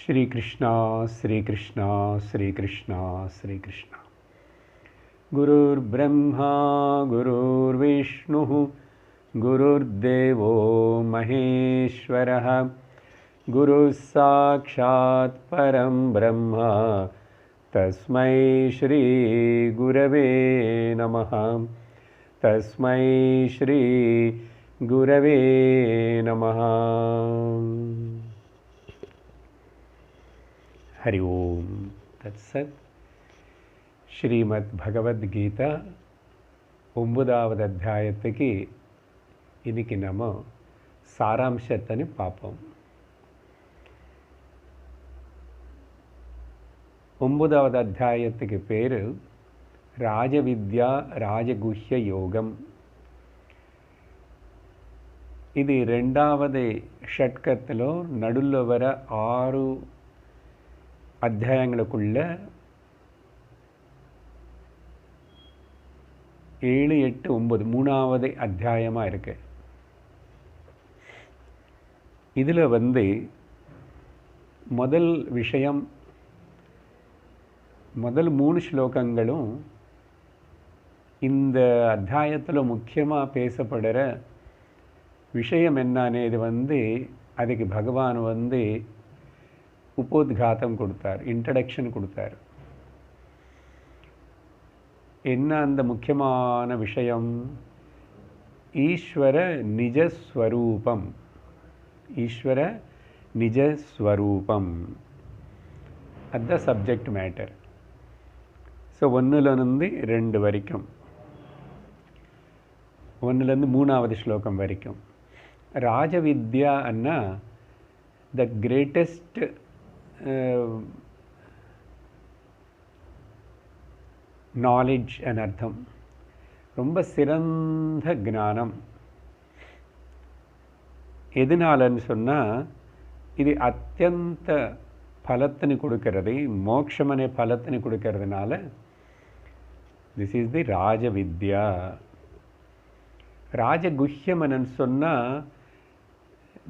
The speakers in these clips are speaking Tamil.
श्री कृष्णा श्री कृष्णा श्री कृष्णा श्री कृष्णा। गुरुर्ब्रह्मा गुरुर्विष्णुः गुरुर्देवो महेश्वरः गुरुः साक्षात् परं ब्रह्म तस्मै श्री गुरवे नमः। तस्मै श्री गुरवे नमः। हरि ओम तत्सत्। ஸ்ரீமத் பகவத்கீதா 9வது அத்தியாயத்துக்கு இன்னைக்கு நம்ம சாராம்சத்தை பார்ப்போம். 9வது அத்தியாயத்துக்கு பேர் ராஜவித்யா ராஜகுஹ்ய யோகம். இது 2வது ஷட்கத்தில் நடுவில் வர 6 அத்தியாயங்களுக்குள்ள 7, 8, 9 3வது அத்தியாயமாக இருக்கு. இதில் முதல் விஷயம், முதல் 3 ஸ்லோகங்களும் இந்த அத்தியாயத்தில் முக்கியமாக பேசப்படுற விஷயம் என்னன்னு அதுக்கு பகவான் உபோத்காத்தம் கொடுத்தார், இன்ட்ரடக்ஷன் கொடுத்தார். என்ன அந்த முக்கியமான விஷயம்? ஈஸ்வர நிஜஸ்வரூபம். ஈஸ்வர நிஜஸ்வரூபம் அதுதான் சப்ஜெக்ட் மேட்டர். ஸோ 1லேருந்து 2 வரைக்கும், 1லேருந்து 3வது ஸ்லோகம் வரைக்கும் ராஜவித்யா அண்ணா த கிரேட்டஸ்ட் நாலேஜ் என் அர்த்தம். ரொம்ப சிறந்த ஞானம். எதனாலன்னு சொன்னால் இது அத்தியந்த பலத்தினு கொடுக்கறது, மோட்சமனே பலத்தினு கொடுக்கறதுனால திஸ் இஸ் தி ராஜவித்யா. ராஜகுஹ்யமனு சொன்னால்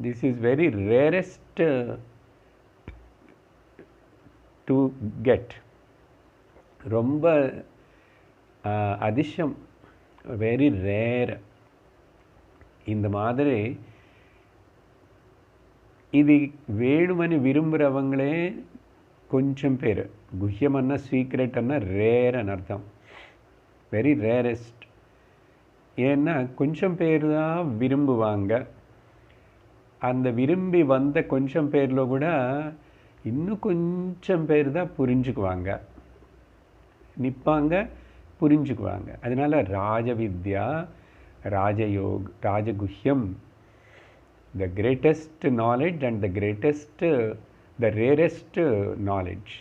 this is very rarest to get. ரொம்ப அதிசயம், வெரி ரேர். இந்த மாதிரி இது வேணுமனு விரும்புகிறவங்களே கொஞ்சம் பேர். குஹ்யமன்னா சீக்ரெட்னா ரேர்னு அர்த்தம், வெரி ரேரஸ்ட். ஏன்னா கொஞ்சம் பேர் தான் விரும்புவாங்க. அந்த விரும்பி வந்த கொஞ்சம் பேரில் கூட இன்னும் கொஞ்சம் பேர் தான் புரிஞ்சுக்குவாங்க, நிற்பாங்க, புரிஞ்சுக்குவாங்க. அதனால் ராஜவித்யா ராஜயோக் ராஜகுஹ்யம், the greatest knowledge and the greatest the rarest knowledge.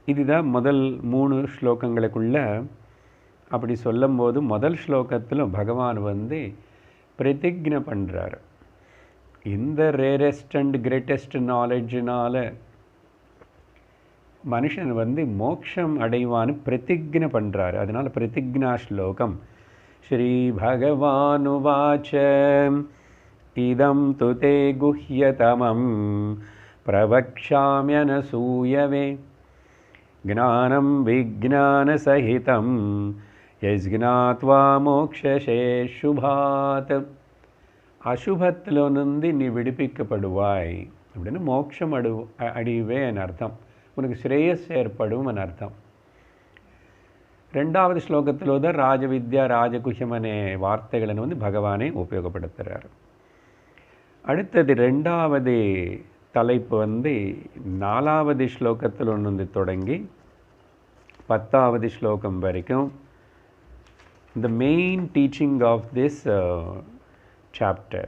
இதுதான் முதல் 3 ஸ்லோகங்களுக்குள்ள. அப்படி சொல்லும்போது முதல் ஸ்லோகத்தில் பகவான் பிரதிஜ்ஞை பண்ணுறார். இந்த ரேரஸ்ட் அண்ட் கிரேட்டஸ்ட் நாலேஜினால் மனுஷன் மோட்சம் அடைவான்னு பிரதிஜ்ஞை பண்ணுறாரு. அதனால் பிரதிஜ்ஞா ஸ்லோகம். ஸ்ரீ பகவானுவாச்ச இதம் து தே குஹ்யதமம் பிரவக்ஷாம்யனசூயவே ஞானம் விஜ்ஞானசஹிதம் யஜ்ஞாத்வா மோக்ஷசே சுபாத். அசுபத்திலிருந்து நீ விடுவிக்கப்படுவாய் அப்படின்னு மோட்சம் அடைவேன்னு அர்த்தம். உனக்கு ஸ்ரேயஸ் ஏற்படும் அர்த்தம். 2வது ஸ்லோகத்தில் தான் ராஜவித்யா ராஜகுஹ்யமனே வார்த்தைகளை பகவானே உபயோகப்படுத்துகிறார். அடுத்தது 2வது தலைப்பு 4வது ஸ்லோகத்தில் தொடங்கி 10வது ஸ்லோகம் வரைக்கும் the main teaching of this chapter,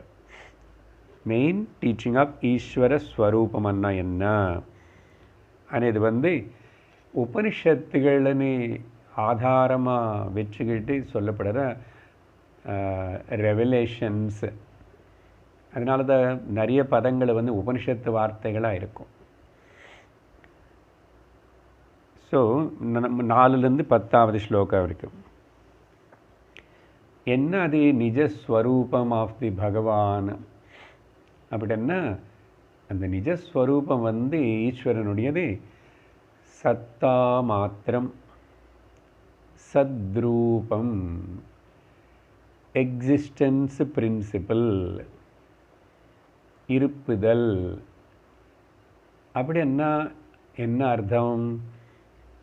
main teaching of ஈஸ்வர ஸ்வரூபம்னா என்ன అనేది உபனிஷத்துகளனு ஆதாரமாக வச்சுக்கிட்டு சொல்லப்படுற ரெவலேஷன்ஸ். அதனால தான் நிறைய பதங்கள் உபனிஷத்து வார்த்தைகளாக இருக்கும். ஸோ 4லேருந்து 10வது ஸ்லோகம் வரைக்கும் என்ன அது நிஜஸ்வரூபம் ஆஃப் தி பகவான் அப்படின்னா அந்த நிஜஸ்வரூபம் வந்து ஈஸ்வரனுடையது சத்தா மாத்திரம், சத்ரூபம், எக்ஸிஸ்டன்ஸ் பிரின்சிபிள், இருப்புதல். அப்படி என்ன அர்த்தம்?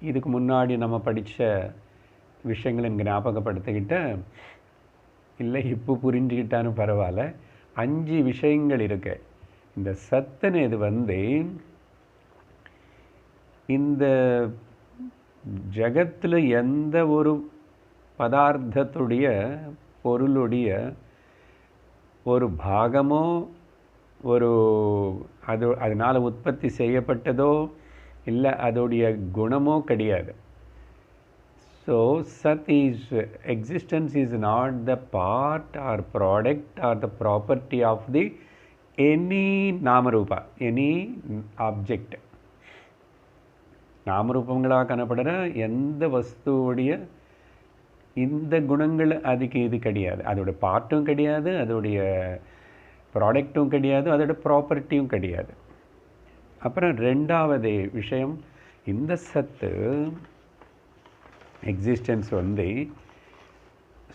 இதுக்கு முன்னாடி நம்ம படித்த விஷயங்களை ஞாபகப்படுத்திக்கிட்ட, இல்லை இப்போ புரிஞ்சுக்கிட்டான்னு பரவாயில்ல, 5 விஷயங்கள் இருக்கு. இந்த சத்துன்னு இது வந்து இந்த ஜகத்தில் எந்த ஒரு பதார்த்தத்துடைய பொருளுடைய ஒரு பாகமோ அதனால் உற்பத்தி செய்யப்பட்டதோ இல்லை அதோடைய குணமோ கிடையாது. ஸோ சத் is existence is not the part or product or the property of the any நாமரூபா, எனி ஆப்ஜெக்ட். நாமரூபங்களாக காணப்படுற எந்த வஸ்துவோடைய இந்த குணங்கள் அதுக்கு இது கிடையாது. அதோட பார்ட்டும் கிடையாது, அதோடைய ப்ராடக்ட்டும் கிடையாது, அதோட ப்ராப்பர்ட்டியும் கிடையாது. அப்புறம் 2வது விஷயம், இந்த சத்து எக்ஸிஸ்டன்ஸ் வந்து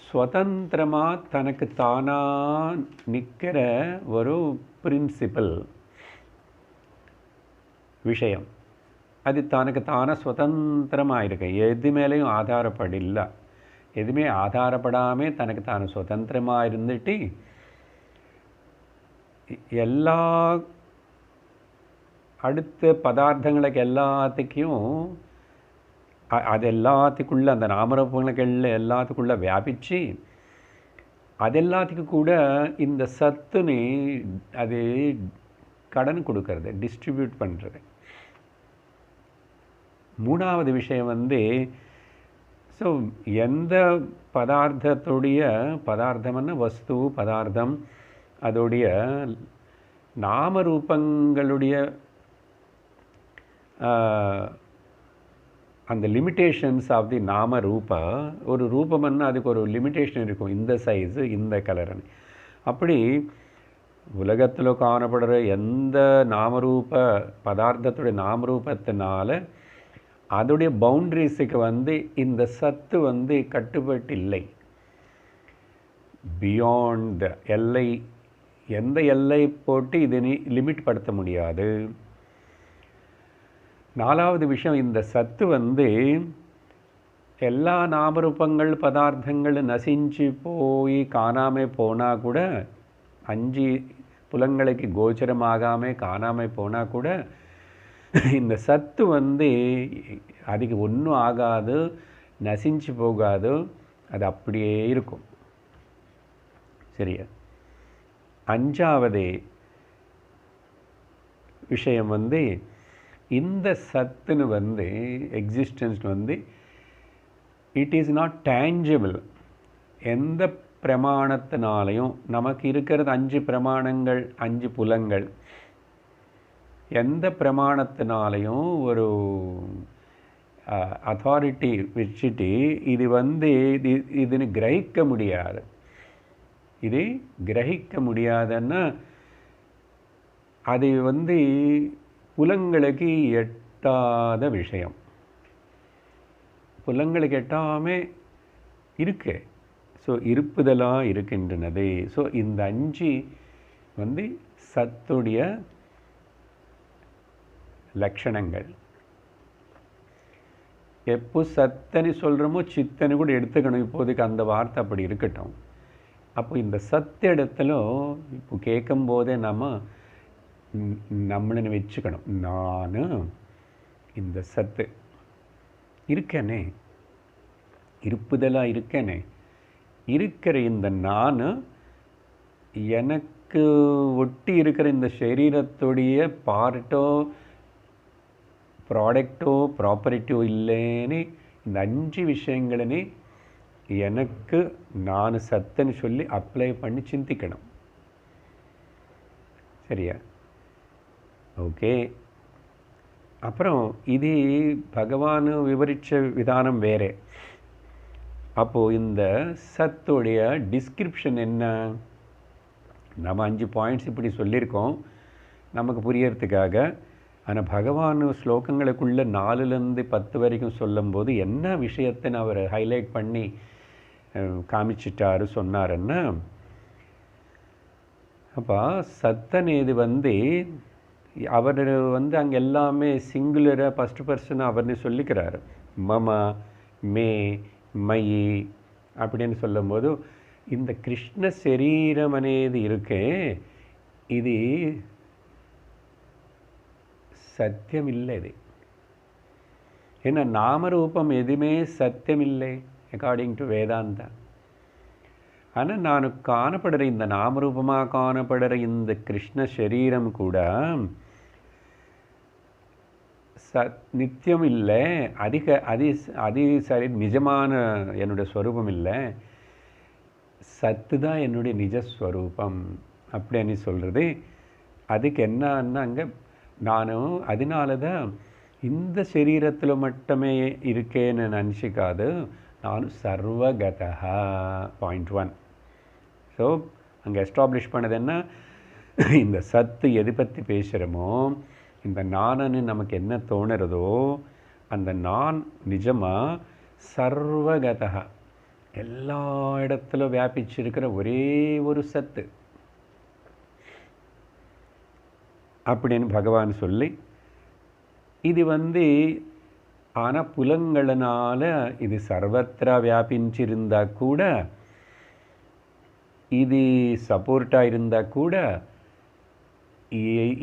சுதந்திரமாக தனக்கு தானாக நிற்கிற ஒரு பிரின்சிபல் விஷயம். அது தனக்கு தானே சுதந்திரமாக இருக்கு, எது மேலேயும் ஆதாரப்படல. எதுவுமே ஆதாரப்படாமல் தனக்கு தானே சுதந்திரமாக இருந்துட்டு எல்லா அடுத்த பதார்த்தங்களுக்கு எல்லாத்துக்கும் அது எல்லாத்துக்குள்ளே அந்த நாமரூபங்களுக்கு எல்லாத்துக்குள்ளே வியாபித்து அது எல்லாத்துக்கும் கூட இந்த சத்துன்னு அது கடன் கொடுக்கறது, டிஸ்ட்ரிபியூட் பண்ணுறது. 3வது விஷயம் வந்து ஸோ எந்த பதார்த்தம்னா வஸ்து பதார்த்தம் அதோடைய நாமரூபங்களுடைய அந்த லிமிட்டேஷன்ஸ் ஆஃப் தி நாம ரூபா. ஒரு ரூபம்னா அதுக்கு ஒரு லிமிட்டேஷன் இருக்கும், இந்த சைஸு இந்த கலர்னு. அப்படி உலகத்தில் காணப்படுற எந்த நாமரூப பதார்த்தத்துடைய நாமரூபத்தினால அதோடைய பவுண்ட்ரிஸுக்கு வந்து இந்த சத்து வந்து கட்டுப்பட்டு இல்லை. பியாண்ட் எல்லை, எந்த எல்லை போட்டு இதனை லிமிட் படுத்த முடியாது. 4வது விஷயம், இந்த சத்து வந்து எல்லா நாமரூபங்கள் பதார்த்தங்கள் நசிஞ்சு போய் காணாமல் போனால் கூட, 5 புலங்களுக்கு கோச்சரமாகாமல் காணாமல் போனால் கூட இந்த சத்து வந்து அதுக்கு ஒன்றும் ஆகாது, நசிஞ்சு போகாது, அது அப்படியே இருக்கும். சரியா? 5வது விஷயம் வந்து இந்த சத்துன்னு வந்து எக்ஸிஸ்டன்ஸ் வந்து இட் இஸ் நாட் டேஞ்சபிள். எந்த பிரமாணத்தினாலையும் நமக்கு இருக்கிறது 5 பிரமாணங்கள், 5 புலங்கள், எந்த பிரமாணத்தினாலையும் ஒரு அத்தாரிட்டி வச்சுட்டு இது வந்து இதுன்னு கிரகிக்க முடியாது. இது கிரகிக்க முடியாதுன்னா அது வந்து புலங்களுக்கு எட்டாத விஷயம். புலங்களுக்கு எட்டாமே இருக்கு. ஸோ இருப்புதலாக இருக்கின்றனது. ஸோ இந்த 5 வந்து சத்துடைய லட்சணங்கள். எப்போ சத்தனு சொல்கிறோமோ சித்தனு கூட எடுத்துக்கணும். இப்போதைக்கு அந்த வார்த்தை அப்படி இருக்கட்டும். அப்போ இந்த சத்து இடத்துல இப்போ கேட்கும்போதே நம்மளை வச்சுக்கணும். நான் இந்த சத்து இருக்கேனே, இருப்புதலாக இருக்கேனே, இருக்கிற இந்த நான் எனக்கு ஒட்டி இருக்கிற இந்த சரீரத்துடைய பார்ட்டோ ப்ராடக்டோ ப்ராப்பர்ட்டியோ இல்லைன்னு இந்த 5 விஷயங்களே எனக்கு நான் சத்துன்னு சொல்லி அப்ளை பண்ணி சிந்திக்கணும். சரியா? ஓகே. அப்புறம் இது பகவான் விவரித்த விதானம் வேறு. அப்போது இந்த சத்துடைய டிஸ்கிரிப்ஷன் என்ன? நம்ம 5 பாயிண்ட்ஸ் இப்படி சொல்லியிருக்கோம். நமக்கு புரியறதுக்காக. ஆனால் பகவான் ஸ்லோகங்களுக்குள்ளே 4லேருந்து 10 வரைக்கும் சொல்லும்போது என்ன விஷயத்தை அவர் ஹைலைட் பண்ணி காமிச்சிட்டாரு சொன்னாருன்னா, அப்போ சத்தனேது அவர் அங்கே எல்லாமே சிங்குலராக ஃபஸ்ட் பர்சன் அவர்னு சொல்லிக்கிறாரு. மம, மே, மயி அப்படின்னு சொல்லும்போது இந்த கிருஷ்ண சரீரம் అనేది இருக்கே, இது சத்தியம் இல்லை. இது ஏன்னா நாமரூபம் எதுவுமே சத்தியம் இல்லை அக்கார்டிங் டு வேதாந்தா. ஆனால் நான் காணப்படுற இந்த நாமரூபமாக காணப்படுற இந்த கிருஷ்ண சரீரம் கூட நித்தியம் இல்லை, அது சரி நிஜமான என்னுடைய ஸ்வரூபம் இல்லை, சத்து தான் என்னுடைய நிஜஸ்வரூபம் அப்படின்னு சொல்கிறது. அதுக்கு என்னன்னா அங்கே நானும் அதனால தான் இந்த சரீரத்தில் மட்டுமே இருக்கேன்னு நினச்சிக்காது, நானும் சர்வகதா. பாயிண்ட் 1. ஸோ அங்கே எஸ்டாப்ளிஷ் பண்ணது என்ன, இந்த சத்து எது பற்றி பேசுகிறோமோ, இந்த நானன்னு நமக்கு என்ன தோணுறதோ அந்த நான் நிஜமாக சர்வகதா, எல்லா இடத்துலும் வியாபிச்சிருக்கிற ஒரே ஒரு சத்து அப்படின்னு பகவான் சொல்லி, இது ஆனால் புலங்களினால இது சர்வத்திரா வியாபிச்சிருந்தால் கூட, இது சப்போர்ட்டாக இருந்தால் கூட,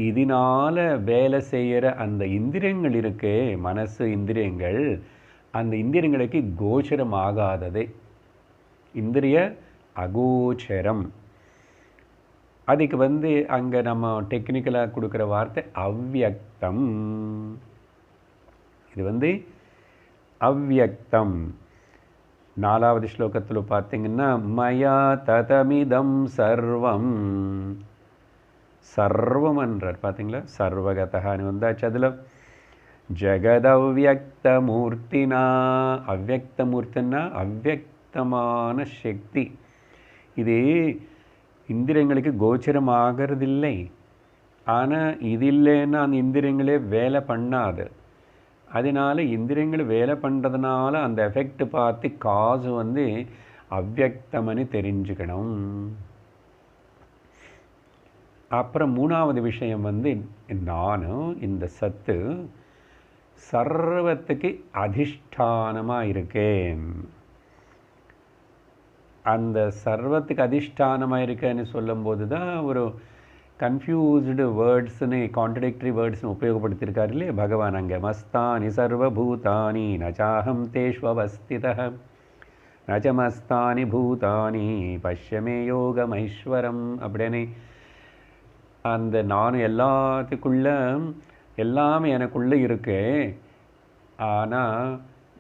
இதனால் வேலை செய்கிற அந்த இந்திரியங்கள் இருக்கே, மனசு இந்திரியங்கள், அந்த இந்திரியங்களுக்கு கோச்சரம் ஆகாதது, இந்திரிய அகோச்சரம். அதுக்கு அங்கே நம்ம டெக்னிக்கலாக கொடுக்குற வார்த்தை அவ்யக்தம். இது அவ்யக்தம். 4வது ஸ்லோகத்தில் பார்த்தீங்கன்னா, மயா ததமிதம் சர்வம், சர்வம் என்றார் பார்த்தீங்களா, சர்வகதான்னு வந்தாச்சு. அதில் ஜெகதவ்யக்த மூர்த்தினா, அவ்யக்த மூர்த்தினா அவ்யக்தமான சக்தி. இது இந்திரியங்களுக்கு கோச்சரம் ஆகிறதில்லை. ஆனால் இது இல்லைன்னா அந்த இந்திரியங்களே வேலை பண்ணாது. அதனால் இந்திரியங்கள் வேலை பண்ணுறதுனால அந்த எஃபெக்ட் பார்த்து காசு அவ்யக்தம்னு தெரிஞ்சுக்கணும். அப்புறம் 3வது விஷயம் நானும் இந்த சத்து சர்வத்துக்கு அதிஷ்டானமாக இருக்கேன். அந்த சர்வத்துக்கு அதிஷ்டானமாக இருக்கேன்னு சொல்லும்போது தான் ஒரு கன்ஃபியூஸ்டு வேர்ட்ஸ்னு, கான்ட்ரடிக்டரி வேர்ட்ஸ்னு உபயோகப்படுத்தியிருக்காரு இல்லையா பகவான். அங்கே மஸ்தானி சர்வபூதானி நச்சாஹம் தேஷ்வவஸ்திதः நச்சமஸ்தானி பூதானி பஷ்யமே யோகமைஸ்வரம் அப்படின்னு அந்த நானும் எல்லாத்துக்குள்ள எல்லாமே எனக்குள்ளே இருக்கு, ஆனால்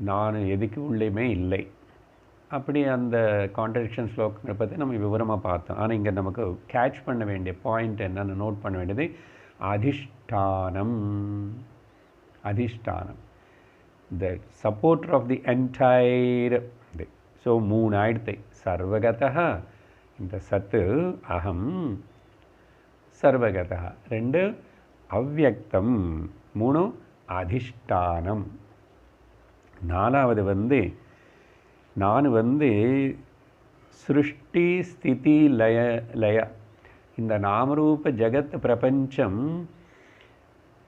நான் எதுக்கு உள்ளேயுமே இல்லை. அப்படி அந்த கான்ட்ரடிக்ஷன் ஸ்லோகங்களை பற்றி நம்ம விவரமாக பார்த்தோம். ஆனால் இங்கே நமக்கு கேட்ச் பண்ண வேண்டிய பாயிண்ட் என்னென்னு நோட் பண்ண வேண்டியது அதிஷ்டானம். அதிஷ்டானம், த சப்போர்ட்டர் ஆஃப் தி என்டையர் இது. ஸோ 3 ஆயிடுத்து. சர்வகதா இந்த சத்து அகம், சர்வகதா 2 அவ்யக்தம், 3 அதிஷ்டானம். 4வது நான் சிருஷ்டி ஸ்திதி லய. இந்த நாமரூப ஜகத் பிரபஞ்சம்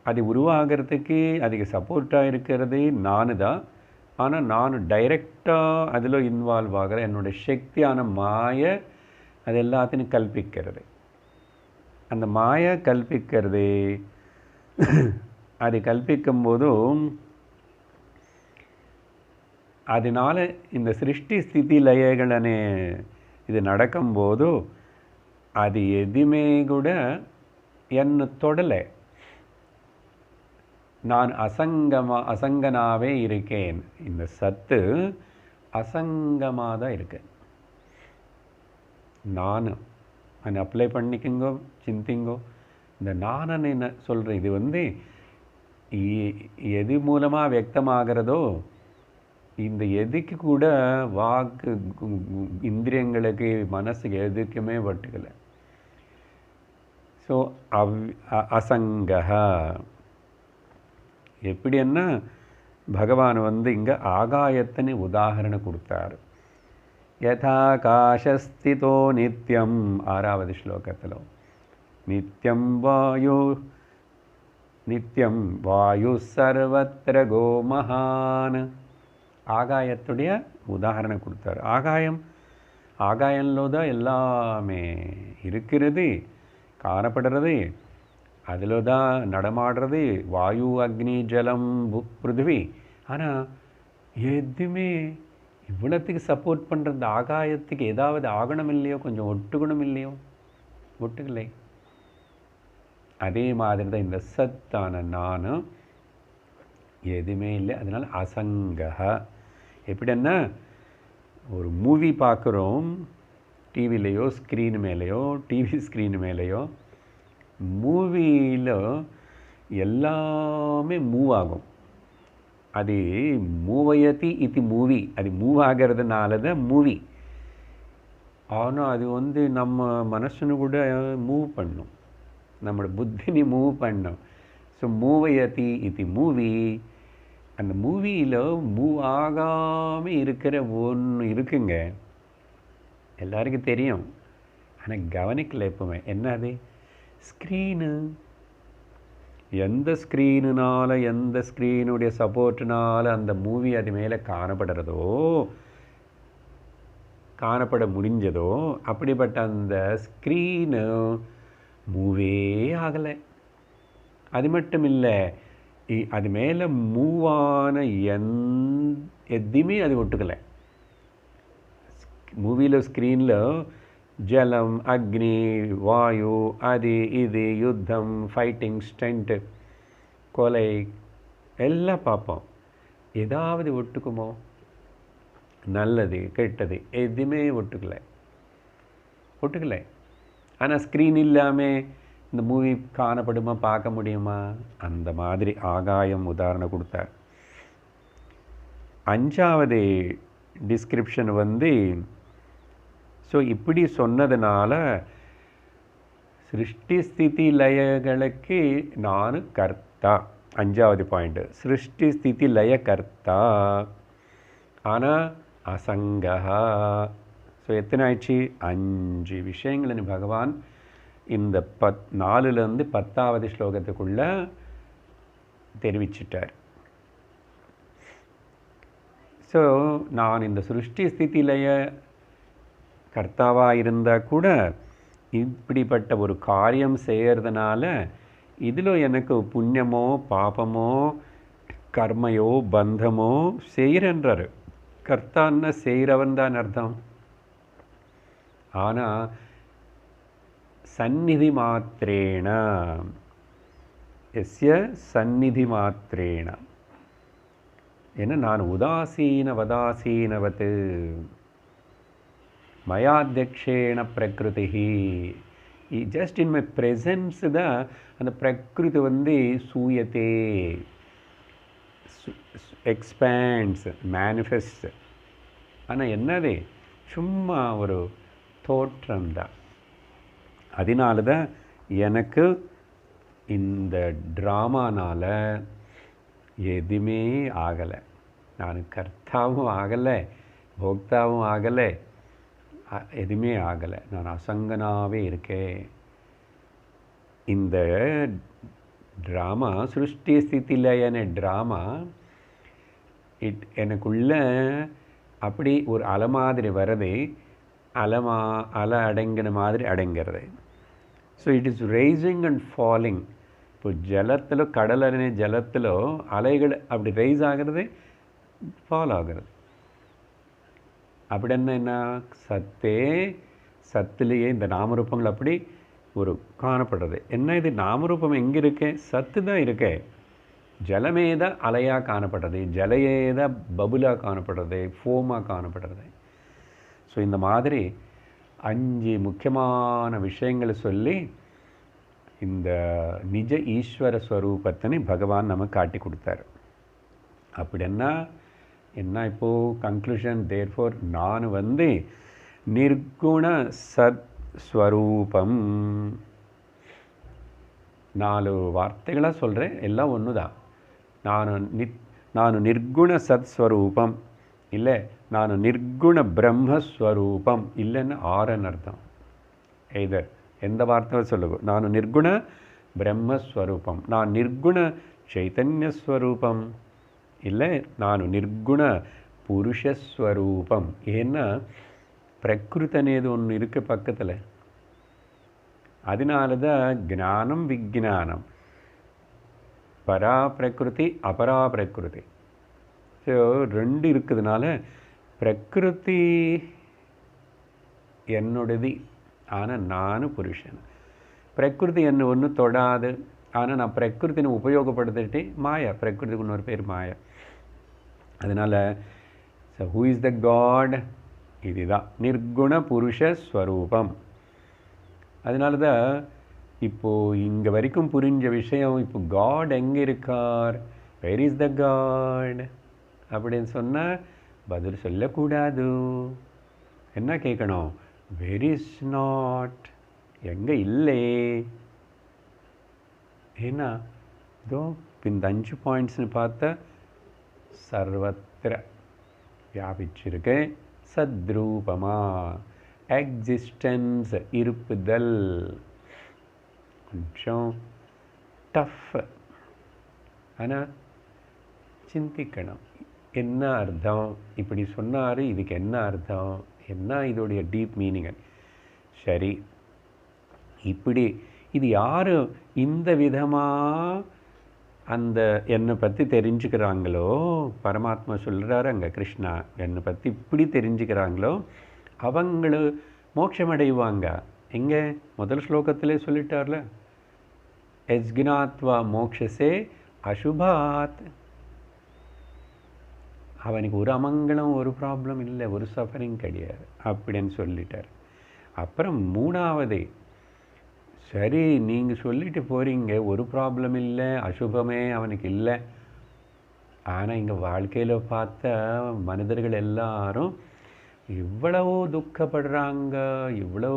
அது உருவாகிறதுக்கு அதுக்கு சப்போர்ட்டாக இருக்கிறது நான் தான். ஆனால் நான் டைரெக்டாக அதில் இன்வால்வ் ஆகிற என்னுடைய சக்தியான மாய அது எல்லாத்தையும் கல்பிக்கிறது. அந்த மாய கல்பிக்கிறது, அது கல்பிக்கும் போதும் அதனால் இந்த சிருஷ்டி ஸ்திதி லயಗಳನೆ இது நடக்கும்போது அது எதுவுமே கூட என்ன தொடலை. நான் அசங்கனாகவே இருக்கேன். இந்த சத்து அசங்கமாக தான் இருக்கேன். நான் அப்ளை பண்ணிக்கோங்கோ, சிந்திங்கோ. இந்த நானன்னு என்ன சொல்கிறேன், இது எது மூலமாக வியக்தமாகிறதோ இந்த எதுக்கு கூட வாக்கு இந்திரியங்களுக்கு மனசுக்கு எதுக்குமே வட்டுக்கலை. ஸோ அசங்கः. எப்படின்னா பகவான் வந்து இங்கே ஆகாயத்தின் உதாகரணம் கொடுத்தார். யதாகாசஸ்திதோ நித்யம் 6வது ஸ்லோகத்தில் நித்யம் வாயு சர்வத்திர கோ மகான். ஆகாயத்துடைய உதாகரணம் கொடுத்தார். ஆகாயம்ல தான் எல்லாமே இருக்கிறது, காணப்படுறது, அதில் தான் நடமாடுறது, வாயு அக்னி ஜலம் பிருத்திவி. ஆனால் எதுவுமே இவ்வளோத்துக்கு சப்போர்ட் பண்ணுறது ஆகாயத்துக்கு ஏதாவது ஆகணும் இல்லையோ, கொஞ்சம் ஒட்டுக்கணும் இல்லையோ, ஒட்டுக்கலை. அதே மாதிரி தான் இந்த சத்தான நானும் எதுவுமே இல்லை. அதனால் அசங்கः. எப்படின்னா ஒரு மூவி பார்க்குறோம், டிவிலேயோ ஸ்க்ரீன் மேலேயோ, டிவி ஸ்க்ரீன் மேலேயோ, மூவியில் எல்லாமே மூவ் ஆகும். அது மூவயதி இது மூவி, அது மூவ் ஆகிறதுனால தான் மூவி. ஆனால் அது வந்து நம்ம மனசுன்னு கூட மூவ் பண்ணும், நம்மளோட புத்தினி மூவ் பண்ணும். ஸோ மூவயதி இது மூவி. அந்த மூவியில் மூவ் ஆகாமல் இருக்கிற ஒன்று இருக்குங்க, எல்லாருக்கும் தெரியும். ஆனால் கவனிக்கல எப்பவுமே. என்னது? ஸ்க்ரீனு. எந்த ஸ்க்ரீனுனால, எந்த ஸ்க்ரீனுடைய சப்போர்ட்டுனால அந்த மூவி அது மேலே காணப்பட முடிஞ்சதோ, அப்படிப்பட்ட அந்த ஸ்க்ரீனு மூவே ஆகலை. அது மட்டும் இல்லை, அது மேலே மூவான எதுவுமே அது ஒட்டுக்கலை. மூவியில் ஸ்க்ரீனில் ஜலம், அக்னி, வாயு, அது இது, யுத்தம், ஃபைட்டிங், ஸ்டண்ட், கொலை எல்லாம் பார்ப்போம். ஏதாவது ஒட்டுக்குமோ? நல்லது கெட்டது எதுவுமே ஒட்டுக்கலை. ஆனால் ஸ்க்ரீன் இல்லாமல் இந்த மூவி காணப்படுமா, பார்க்க முடியுமா? அந்த மாதிரி ஆகாயம் உதாரணம் கொடுத்தார். 5வது டிஸ்கிரிப்ஷன் வந்து, ஸோ இப்படி சொன்னதுனால சிருஷ்டி ஸ்திதி லயங்களுக்கு நான் கர்த்தா. 5வது பாயிண்ட், சிருஷ்டி ஸ்திதி லய கர்த்தா. ஆனால் அசங்கः. ஸோ எத்தனை ஆயிடுச்சு? 5 விஷயங்களை பகவான் இந்த 4லேருந்து 10வது ஸ்லோகத்துக்குள்ளே தெரிவிச்சிட்டார். ஸோ நான் இந்த சிருஷ்டி ஸ்திதிலய கர்த்தாவாக இருந்தால் கூட இப்படிப்பட்ட ஒரு காரியம் செய்கிறதுனால இதில் எனக்கு புண்ணியமோ பாபமோ கர்மையோ பந்தமோ செய்கிறன்றார். கர்த்தான்னா செய்கிறவன் தான் அர்த்தம். ஆனால் சந்நிதி மாத்திரேன, எஸ்ய சந்நிதி மாத்திரேன, ஏன்னா நான் உதாசீனவதாசீனவத் மயாத்தியக்ஷேண பிரகிருதி. ஜஸ்ட் இன் மை ப்ரெசன்ஸ் தான் அந்த பிரகிருதி வந்து சூயத்தே, எக்ஸ்பேண்ட்ஸ், மேனிஃபெஸ்ட். ஆனால் என்னது? சும்மா ஒரு தோற்றம்தான். அதனால தான் எனக்கு இந்த ட்ராமானால் எதுவுமே ஆகலை. நான் கர்த்தாவும் ஆகலை, போக்தாவும் ஆகலை, எதுவுமே ஆகலை. நான் அசங்கனாகவே இருக்கேன். இந்த ட்ராமா சிருஷ்டி ஸ்திதி லயன ட்ராமா எனக்குள்ள அப்படி ஒரு அலை மாதிரி வர்றது, அலை அடங்கின மாதிரி அடங்கிறது. So it is rising and falling. இப்போ ஜலத்தில், கடல் அணை ஜலத்தில் அலைகள் அப்படி ரைஸ் ஆகிறது, ஃபால் ஆகிறது. அப்படி என்ன சத்துலேயே இந்த நாமரூபங்கள் அப்படி ஒரு காணப்படுறது. என்ன இது நாமரூபம் எங்கே இருக்கு? சத்து தான் இருக்கு. ஜலமே தான் அலையாக காணப்படுறது, ஜலையே தான் பபுலாக காணப்படுறது, ஃபோமாக காணப்படுறது. ஸோ இந்த மாதிரி 5 முக்கியமான விஷயங்களை சொல்லி இந்த நிஜ ஈஸ்வர ஸ்வரூபத்தினை பகவான் நமக்கு காட்டி கொடுத்தார். அப்படின்னா என்ன? இப்போது கன்க்ளூஷன், தேர்ஃபோர் நான் வந்து நிர்குண சத் ஸ்வரூபம். 4 வார்த்தைகளாக சொல்கிறேன், எல்லாம் ஒன்று தான். ನಾನು ನಿರ್ಗುಣ சத்ஸ்வரூபம், இல்லை ನಾನು ನಿರ್ಗುಣ பிரம்மஸ்வரூபம், இல்லைன்னு 6ன்னு அர்த்தம். எய்தர் எந்த வார்த்தை சொல்லுங்க. ನಾನು ನಿರ್ಗುಣ பிரம்மஸ்வரூபம், நான் நிர்குண சைத்தன்யஸ்வரூபம், இல்லை ನಾನು ನಿರ್ಗುಣ புருஷஸ்வரூபம். ஏன்னா பிரகிருதி అనేది ஒன்று இருக்குது பக்கத்தில். அதனால தான் ஞானம் விஞ்ஞானம், பரா பிரகிருதி அபரா பிரகிருதி. ஸோ 2 இருக்குதுனால பிரகிருதி என்னுடையது, ஆனால் நான் புருஷன். பிரகிருதி என்ன ஒன்றும் தொடாது, ஆனால் நான் பிரகிருத்தினை உபயோகப்படுத்திட்டு மாயா, பிரகிருதிக்கு இன்னொரு பேர் மாயா. அதனால் so who is the god? இதுதான் நிர்குண புருஷஸ்வரூபம். அதனால தான் இப்போது இங்கே வரைக்கும் புரிஞ்ச விஷயம், இப்போ காட் எங்கே இருக்கார், வேர் இஸ் த காட் அப்படின்னு சொன்னால் பதில் சொல்லக்கூடாது. என்ன கேட்கணும்? வேர் இஸ் நாட், எங்கே இல்லை. ஏன்னா இதோ இந்த 5 பாயிண்ட்ஸ்னு பார்த்தா சர்வத்திர வியாபிச்சிருக்கு. சத்ரூபமா, எக்ஸிஸ்டன்ஸ், இருப்புதல். கொஞ்சம் டஃப், ஆனால் சிந்திக்கணும். என்ன அர்த்தம் இப்படி சொன்னார், இதுக்கு என்ன அர்த்தம், என்ன இதோடைய டீப் மீனிங். சரி, இப்படி இது யார் இந்த விதமாக அந்த என்னை பற்றி தெரிஞ்சுக்கிறாங்களோ, பரமாத்மா சொல்கிறாரு அங்கே கிருஷ்ணா, என்னை பற்றி இப்படி தெரிஞ்சுக்கிறாங்களோ அவங்கள மோட்சம் அடைவாங்க. எங்கே முதல் ஸ்லோகத்திலே சொல்லிட்டார்ல, எஸ்கினாத்வா மோக்ஷசே அசுபாத். அவனுக்கு ஒரு அமங்கலம், ஒரு ப்ராப்ளம் இல்லை, ஒரு சஃபரிங் கிடையாது அப்படின்னு சொல்லிட்டார். அப்புறம் 3வது, சரி நீங்கள் சொல்லிட்டு போகிறீங்க ஒரு ப்ராப்ளம் இல்லை, அசுபமே அவனுக்கு இல்லை. ஆனால் இங்கே வாழ்க்கையில் பார்த்தா மனிதர்கள் எல்லாரும் இவ்வளவு துக்கப்படுறாங்க, இவ்வளோ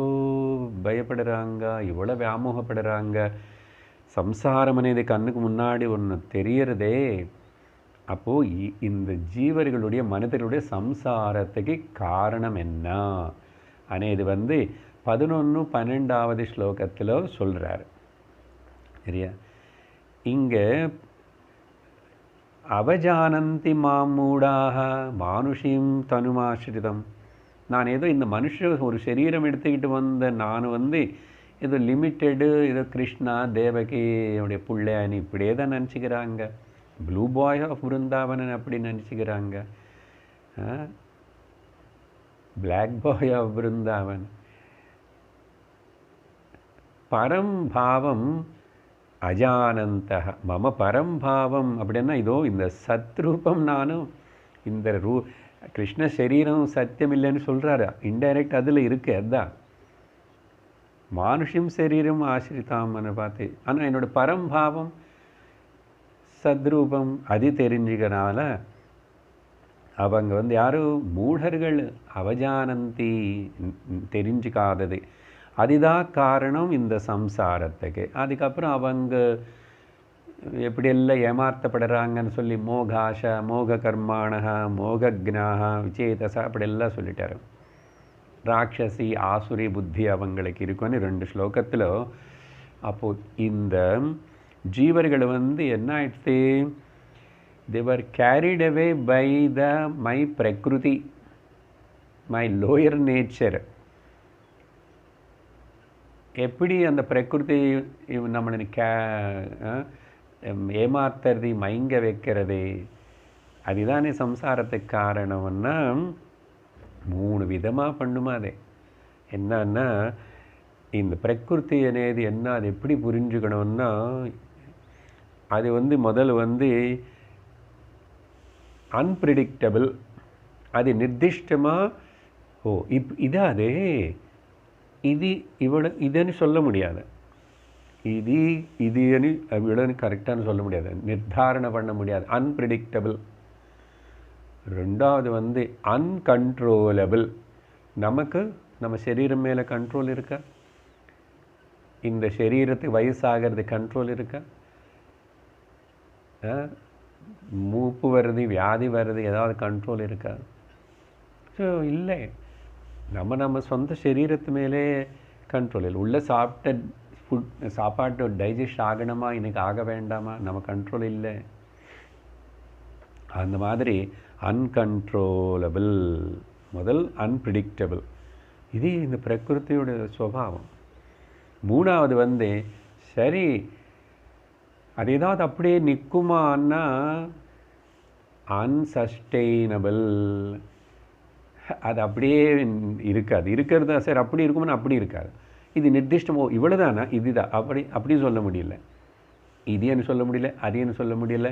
பயப்படுறாங்க, இவ்வளோ வியாமோகப்படுறாங்க. சம்சாரம் అనేది கண்ணுக்கு முன்னாடி ஒன்று தெரியறதே. அப்போது இந்த ஜீவர்களுடைய மனிதர்களுடைய சம்சாரத்துக்கு காரணம் என்ன అనేది 11, 12வது ஸ்லோகத்தில் சொல்கிறார். சரியா? இங்கே அவஜானந்தி மாமூடாக மானுஷிம் தனுமாஸ்ரிதம். நான் ஏதோ இந்த மனுஷ ஒரு சரீரம் எடுத்துக்கிட்டு வந்த நான் ஏதோ லிமிட்டெடு, ஏதோ கிருஷ்ணா தேவகி என்னுடைய பிள்ளையானி இப்படியே தான் நினச்சிக்கிறாங்க. ப்ளூ பாய் ஆஃப் பிருந்தாவனன் அப்படி நினச்சிக்கிறாங்க. Black boy of Brindavan. பரம்பாவம் அஜானந்த மம பரம்பாவம் அப்படின்னா இதோ இந்த சத்ரூபம் நானும் இந்த கிருஷ்ண சரீரம் சத்தியம் இல்லைன்னு சொல்கிறாரு. இன்டைரக்ட் அதில் இருக்கு. அதுதான் மானுஷம் சரீரம் ஆசிரித்தாமன்னு பார்த்து. ஆனால் என்னோட பரம்பாவம் சத்ரூபம் அது தெரிஞ்சுக்கனால அவங்க யாரும் மூடர்கள், அவஜானந்தி தெரிஞ்சுக்காதது. அதுதான் காரணம் இந்த சம்சாரத்துக்கு. அதுக்கப்புறம் அவங்க எப்படியெல்லாம் ஏமாற்றப்படுறாங்கன்னு சொல்லி மோகாஷ மோக கர்மாணக மோகக்னாக விச்சேதசா அப்படியெல்லாம் சொல்லிட்டாரு. ராட்சசி ஆசுரி புத்தி அவங்களுக்கு இருக்குன்னு 2 ஸ்லோகத்தில். அப்போது இந்த ஜீவர்கள் என்ன ஆயிடுச்சு, they were carried away by my prakriti, my lower nature. எப்படி அந்த பிரகிருதி நம்மளை ஏமாத்துறது, மயங்க வைக்கிறது, அதுதானே சம்சாரத்துக்கு காரணம்னா 3 விதமாக பண்ணுமா. அது என்னன்னா, இந்த பிரகிருதி అనేది என்ன, அது எப்படி புரிஞ்சுக்கணும்னா, அது முதல்ல அன்பிரிடிக்டபிள். அது நிர்திஷ்டமாக இதாது இது இவ்வளோ இதுன்னு சொல்ல முடியாது. இதுன்னு இவ்வளோன்னு கரெக்டானு சொல்ல முடியாது, நிர்தாரணம் பண்ண முடியாது. அன்பிரிடிக்டபிள். 2வது அன்கண்ட்ரோலபிள். நமக்கு நம்ம சரீரம் மேலே கண்ட்ரோல் இருக்கா? இந்த சரீரத்துக்கு வயசாகிறது கண்ட்ரோல் இருக்கா? மூப்பு வருது, வியாதி வருது, ஏதாவது கண்ட்ரோல் இருக்கா? ஸோ இல்லை. நம்ம சொந்த சரீரத்து மேலே கண்ட்ரோல் இல்லை. உள்ள சாப்பிட்ட சாப்பாட்டு டைஜஸ்ட் ஆகணுமா, இன்னைக்கு ஆக வேண்டாமா, நம்ம கண்ட்ரோல் இல்லை. அந்த மாதிரி அன்கண்ட்ரோலபிள், முதல் அன்பிரிடிக்டபிள். இது இந்த பிரகிருத்தியோட சுபாவம். மூணாவது சரி அது ஏதாவது அப்படியே நிற்குமான்னா அன்சஸ்டெயினபிள். அது அப்படியே இருக்காது. இருக்கிறது சரி அப்படி இருக்குமான்னு அப்படி இருக்காது. இது நிர்திஷ்டமோ இவ்வளோதானா, இதுதான், அப்படி சொல்ல முடியல. இதுன்னு சொல்ல முடியல, அதுன்னு சொல்ல முடியல,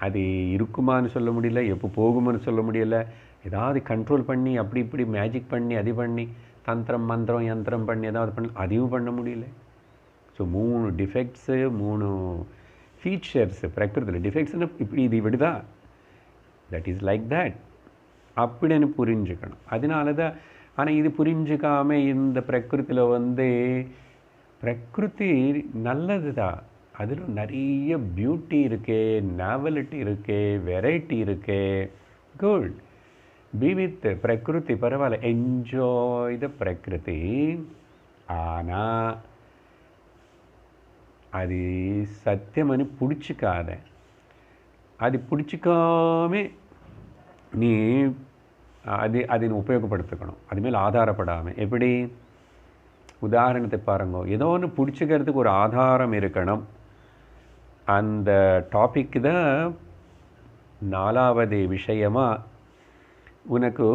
அது இருக்குமான்னு சொல்ல முடியல, எப்போ போகுமான்னு சொல்ல முடியல. ஏதாவது கண்ட்ரோல் பண்ணி அப்படி இப்படி மேஜிக் பண்ணி அது பண்ணி தந்திரம் மந்திரம் யந்திரம் பண்ணி ஏதாவது பண்ணி அதையும் பண்ண முடியல. ஸோ 3 டிஃபெக்ட்ஸு, 3 ஃபீச்சர்ஸு பிரகிருதியில். டிஃபெக்ட்ஸ்னு இப்படி இது இப்படிதா, தட் இஸ் லைக் தட் அப்படின்னு புரிஞ்சுக்கணும். அதனால தான். ஆனால் இது புரிஞ்சுக்காம இந்த பிரகிருதியில் பிரகிருதி நல்லது தான், அதில் நிறைய பியூட்டி இருக்கே, நாவலிட்டி இருக்கே, வெரைட்டி இருக்கே. குட், பி வித் பிரகிருதி, பரவாயில்ல, என்ஜாய் த பிரகிருதி. ஆனால் அது சத்தியமனு பிடிச்சிக்காத. அது பிடிச்சிக்காம நீ அதை உபயோகப்படுத்திக்கணும், அதுமாரி ஆதாரப்படாமல். எப்படி? உதாரணத்துக்கு பாருங்க, ஏதோ ஒன்று பிடிச்சிக்கிறதுக்கு ஒரு ஆதாரம் இருக்கணும். அந்த டாபிக் தான் 4வது விஷயமாக. உனக்கு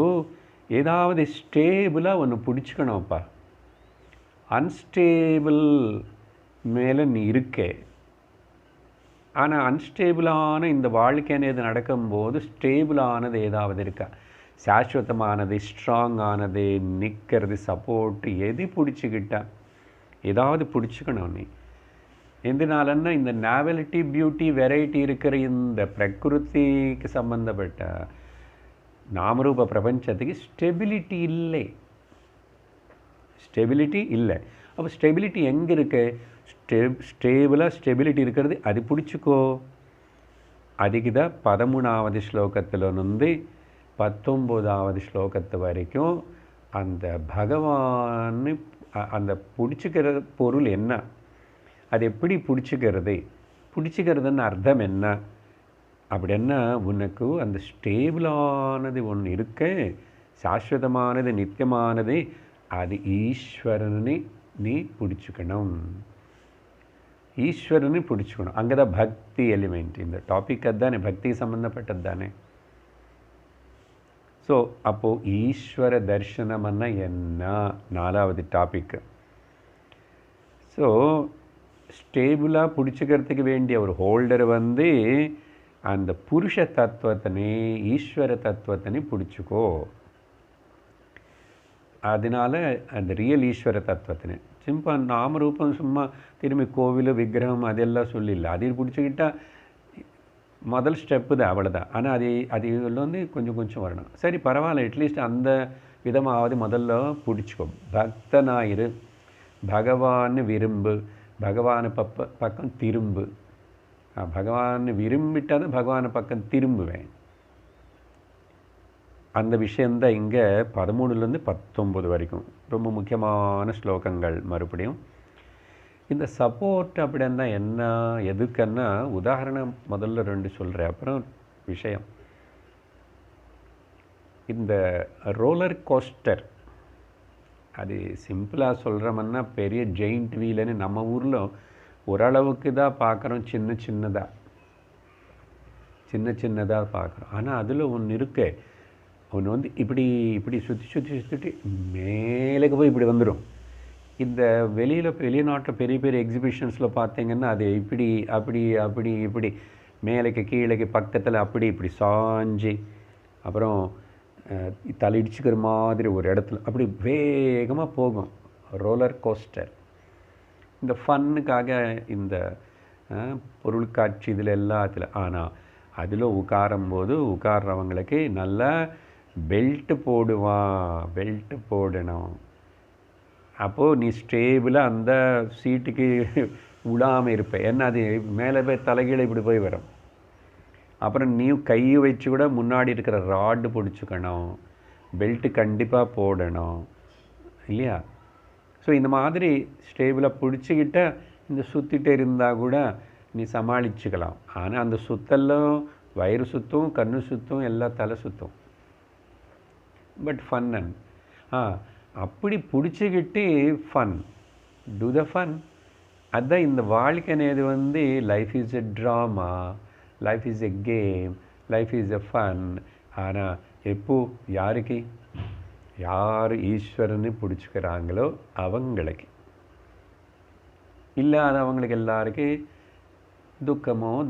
ஏதாவது ஸ்டேபிளாக ஒன்று பிடிச்சிக்கணும்ப்பா. அன்ஸ்டேபிள் மேலே நீ இருக்கே. ஆனால் அன்ஸ்டேபிளான இந்த வாழ்க்கைன்னு நடக்கும்போது ஸ்டேபிளானது ஏதாவது இருக்கா? சாஸ்வதமானது, ஸ்ட்ராங்கானது, நிற்கிறது, சப்போர்ட்டு எது பிடிச்சிக்கிட்டா? ஏதாவது பிடிச்சிக்கணும் நீ. எதனாலன்னா இந்த நாவலிட்டி, பியூட்டி, வெரைட்டி இருக்கிற இந்த பிரகிருதிக்கு சம்பந்தப்பட்ட நாமரூப பிரபஞ்சத்துக்கு ஸ்டெபிலிட்டி இல்லை. ஸ்டெபிலிட்டி இல்லை. அப்போ ஸ்டெபிலிட்டி எங்கே இருக்கு? ஸ்டேபிளாக ஸ்டெபிலிட்டி இருக்கிறது அது பிடிச்சிக்கோ. அதுக்கு தான் 13வது ஸ்லோகத்திலிருந்து 19வது ஸ்லோகத்து வரைக்கும் அந்த பகவான் அந்த பிடிச்சிக்கிற பொருள் என்ன, அது எப்படி பிடிச்சிக்கிறதுன்னு அர்த்தம் என்ன அப்படின்னா, உனக்கு அந்த ஸ்டேபிளானது ஒன்று இருக்க, சாஸ்வதமானது, நித்தியமானது, அது ஈஸ்வரனை நீ பிடிச்சிக்கணும். ஈஸ்வரனை பிடிச்சிக்கணும். அங்கே தான் பக்தி எலிமெண்ட். இந்த டாபிக் அதுதானே, பக்தி சம்மந்தப்பட்டது தானே. ஸோ அப்போது ஈஸ்வர தர்சனம்னா என்ன, 4வது டாபிக். ஸோ ஸ்டேபிளாக பிடிச்சிக்கிறதுக்கு வேண்டிய ஒரு ஹோல்டர் அந்த புருஷ தத்துவத்தினே, ஈஸ்வர தத்துவத்தினே பிடிச்சிக்கோ. அதனால அந்த ரியல் ஈஸ்வர தத்துவத்தினே. சிம்பிள் நாமரூபம் சும்மா திரும்பி கோவில் விக்கிரகம் அதெல்லாம் சொல்லிடல. அது பிடிச்சிக்கிட்டா முதல் ஸ்டெப்பு தான், அவ்வளோதான். ஆனால் அது கொஞ்சம் கொஞ்சம் வரணும். சரி பரவாயில்ல, அட்லீஸ்ட் அந்த விதமாவது முதல்ல பிடிச்சிக்கோ. பக்தனாயிரு, பகவான் விரும்பு, பகவானை பக்கம் திரும்பு. பகவான் விரும்பிட்டால் தான் பகவானை பக்கம் திரும்புவேன். அந்த விஷயந்தான் இங்கே 13லேருந்து 19 வரைக்கும் ரொம்ப முக்கியமான ஸ்லோகங்கள். மறுபடியும் இந்த சப்போர்ட் அப்படின்னா என்ன, எதுக்குன்னா உதாரணம் முதல்ல 2 சொல்கிறேன், அப்புறம் விஷயம். இந்த ரோலர் கோஸ்டர், அது சிம்பிளாக சொல்கிறோம்னா பெரிய ஜெயிண்ட் வீலுன்னு நம்ம ஊரில் ஓரளவுக்கு தான் பார்க்குறோம், சின்ன சின்னதாக பார்க்குறோம். ஆனால் அதில் ஒன்று இருக்கு, ஒன்று இப்படி சுற்றி மேலேக்கு போய் இப்படி வந்துடும். இந்த வெளிநாட்டில் பெரிய பெரிய எக்ஸிபிஷன்ஸில் பார்த்தீங்கன்னா அது இப்படி மேலேக்கு கீழேக்கு பக்கத்தில் இப்படி சாஞ்சி, அப்புறம் தலையிடிச்சுக்கிற மாதிரி ஒரு இடத்துல அப்படி வேகமாக போகும் ரோலர் கோஸ்டர். இந்த ஃபன்னுக்காக இந்த பொருட்காட்சி இதில் எல்லாத்தில். ஆனால் அதில் உட்கார்றவங்களுக்கு நல்லா பெல்ட்டு போடணும். அப்போது நீ ஸ்டேபிளாக அந்த சீட்டுக்கு விடாமல் இருப்ப. ஏன்னா அது மேலே போய் தலைகீழ இப்படி போய் வரும். அப்புறம் நீ கையை வச்சு கூட முன்னாடி இருக்கிற ராடு பிடிச்சிக்கணும், பெல்ட்டு கண்டிப்பாக போடணும் இல்லையா? ஸோ இந்த மாதிரி ஸ்டேபிளாக பிடிச்சிக்கிட்ட இந்த சுற்றிட்டு இருந்தால் கூட நீ சமாளிச்சுக்கலாம். ஆனால் அந்த சுத்தெல்லாம் வயிறு சுற்றும், கண்ணு சுற்றும், எல்லாம் தலை சுற்றும். பட் ஃபன் அப்படி பிடிச்சிக்கிட்டு ஃபன், டூ த ஃபன். அதுதான் இந்த வாழ்க்கை అనేది life is a drama, life is a game, life is a fun. ஆனால் எப்போ யாருக்கு யார் ஈஸ்வரன்னு பிடிச்சிக்கிறாங்களோ அவங்களுக்கு, இல்லாதவங்களுக்கு எல்லாருக்கும்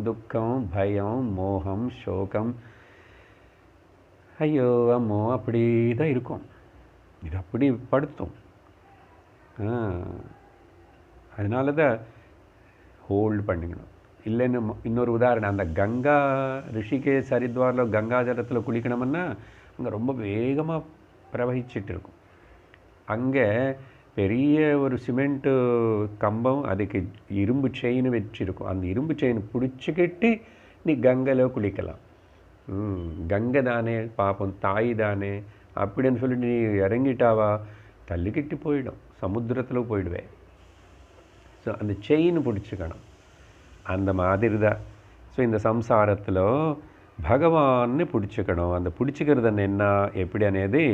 துக்கம், பயம், மோகம், சோகம், ஐயோ அம்மோ அப்படி தான் இருக்கும். இது அப்படி படுத்தும். அதனால தான் ஹோல்டு பண்ணிக்கணும். இல்லைன்னு இன்னொரு உதாரணம், அந்த கங்கா ரிஷிகேஷ் ஹரித்வாரில் கங்கா ஜலத்தில் குளிக்கணும்னா அங்கே ரொம்ப வேகமாக பிரவகிச்சிட்டு இருக்கும். அங்கே பெரிய ஒரு சிமெண்ட்டு கம்பம், அதுக்கு இரும்பு செயின் வச்சுருக்கும். அந்த இரும்பு செயின் பிடிச்சிக்கிட்டு நீ கங்கையில் குளிக்கலாம். கங்கை தானே பாப்போம், தாய் தானே அப்படின்னு சொல்லிட்டு நீ இறங்கிட்டாவா தள்ளிக்கிட்டு போயிடும், சமுத்திரத்தில் போயிடுவேன். ஸோ அந்த செயின் பிடிச்சிக்கணும். அந்த மாதிரி தான். ஸோ இந்த சம்சாரத்தில் பகவான்னு பிடிச்சிக்கணும். அந்த பிடிச்சிக்கிறது என்ன எப்படி అనేది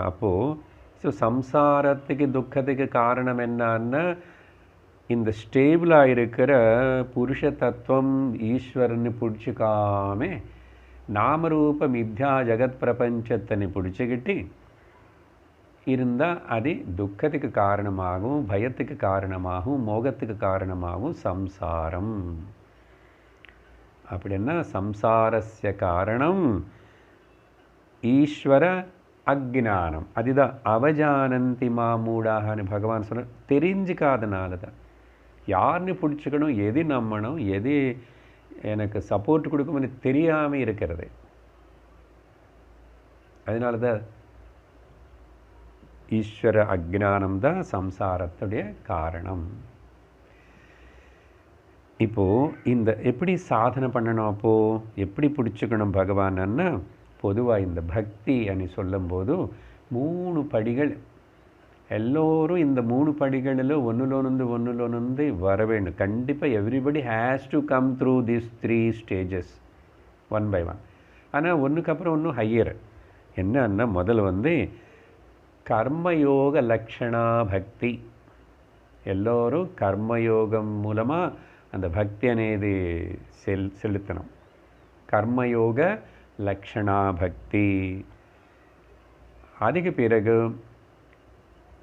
அப்போது ஸோ சம்சாரத்துக்கு துக்கத்துக்கு காரணம் என்னன்னா இந்த ஸ்டேபிளாக இருக்கிற புருஷ தத்துவம் ஈஸ்வரன்னு பிடிச்சிக்காம நாமரூப மித்யா ஜகத் பிரபஞ்சத்தை பிடிச்சிக்கிட்டு இருந்தால் அது துக்கத்துக்கு காரணமாகவும், பயத்துக்கு காரணமாகவும், மோகத்துக்கு காரணமாகவும் சம்சாரம். அப்படின்னா சம்சாரஸ்ய காரணம் ஈஸ்வர அக்ஞானம். அதுதான் அவஜானந்தி மாமூடாகனு பகவான் சொன்ன. தெரிஞ்சுக்காதனால தான். யாருன்னு பிடிச்சிக்கணும், எது நம்பணும், எது எனக்கு சப்போர்ட் கொடுக்கும்னு தெரியாமல் இருக்கிறது. அதனால தான் ஈஸ்வர அக்ஞானம் தான் சம்சாரத்துடைய காரணம். இப்போது இந்த எப்படி சாதனை பண்ணணும், அப்போது எப்படி பிடிச்சிக்கணும் பகவான்னா, பொதுவாக இந்த பக்தி அனி சொல்லும்போது 3 படிகள். எல்லோரும் இந்த 3 படிகளில் ஒன்றுலொன்று வர வேண்டும். கண்டிப்பாக everybody has to come through this 3 stages one by one. ஆனால் ஒன்றுக்கு அப்புறம் ஒன்றும் ஹையர். என்னன்னா முதல்ல கர்மயோக லக்ஷணா பக்தி. எல்லோரும் கர்மயோகம் மூலமாக அந்த பக்தி అనేది செலுத்தணும். கர்மயோக லக்ஷணா பக்தி. அதுக்கு பிறகு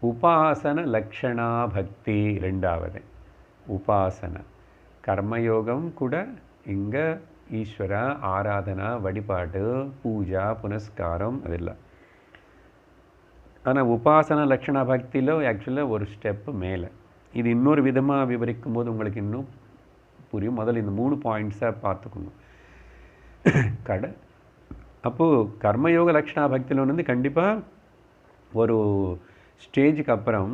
உபாசன லக்ஷணா பக்தி ரெண்டாவது. உபாசன கர்மயோகம் கூட இங்கே ஈஸ்வர ஆராதனா, வழிபாடு, பூஜா, புனஸ்காரம் அதெல்லாம். ஆனால் உபாசன லக்ஷணா பக்தியில் ஆக்சுவலாக ஒரு ஸ்டெப்பு மேலே. இது இன்னொரு விதமாக விவரிக்கும் போது உங்களுக்கு இன்னும் புரியும். முதல்ல இந்த 3 பாயிண்ட்ஸை பார்த்துக்கணும். அப்போது கர்மயோக லக்ஷணா பக்தியில் கண்டிப்பாக ஒரு ஸ்டேஜுக்கு அப்புறம்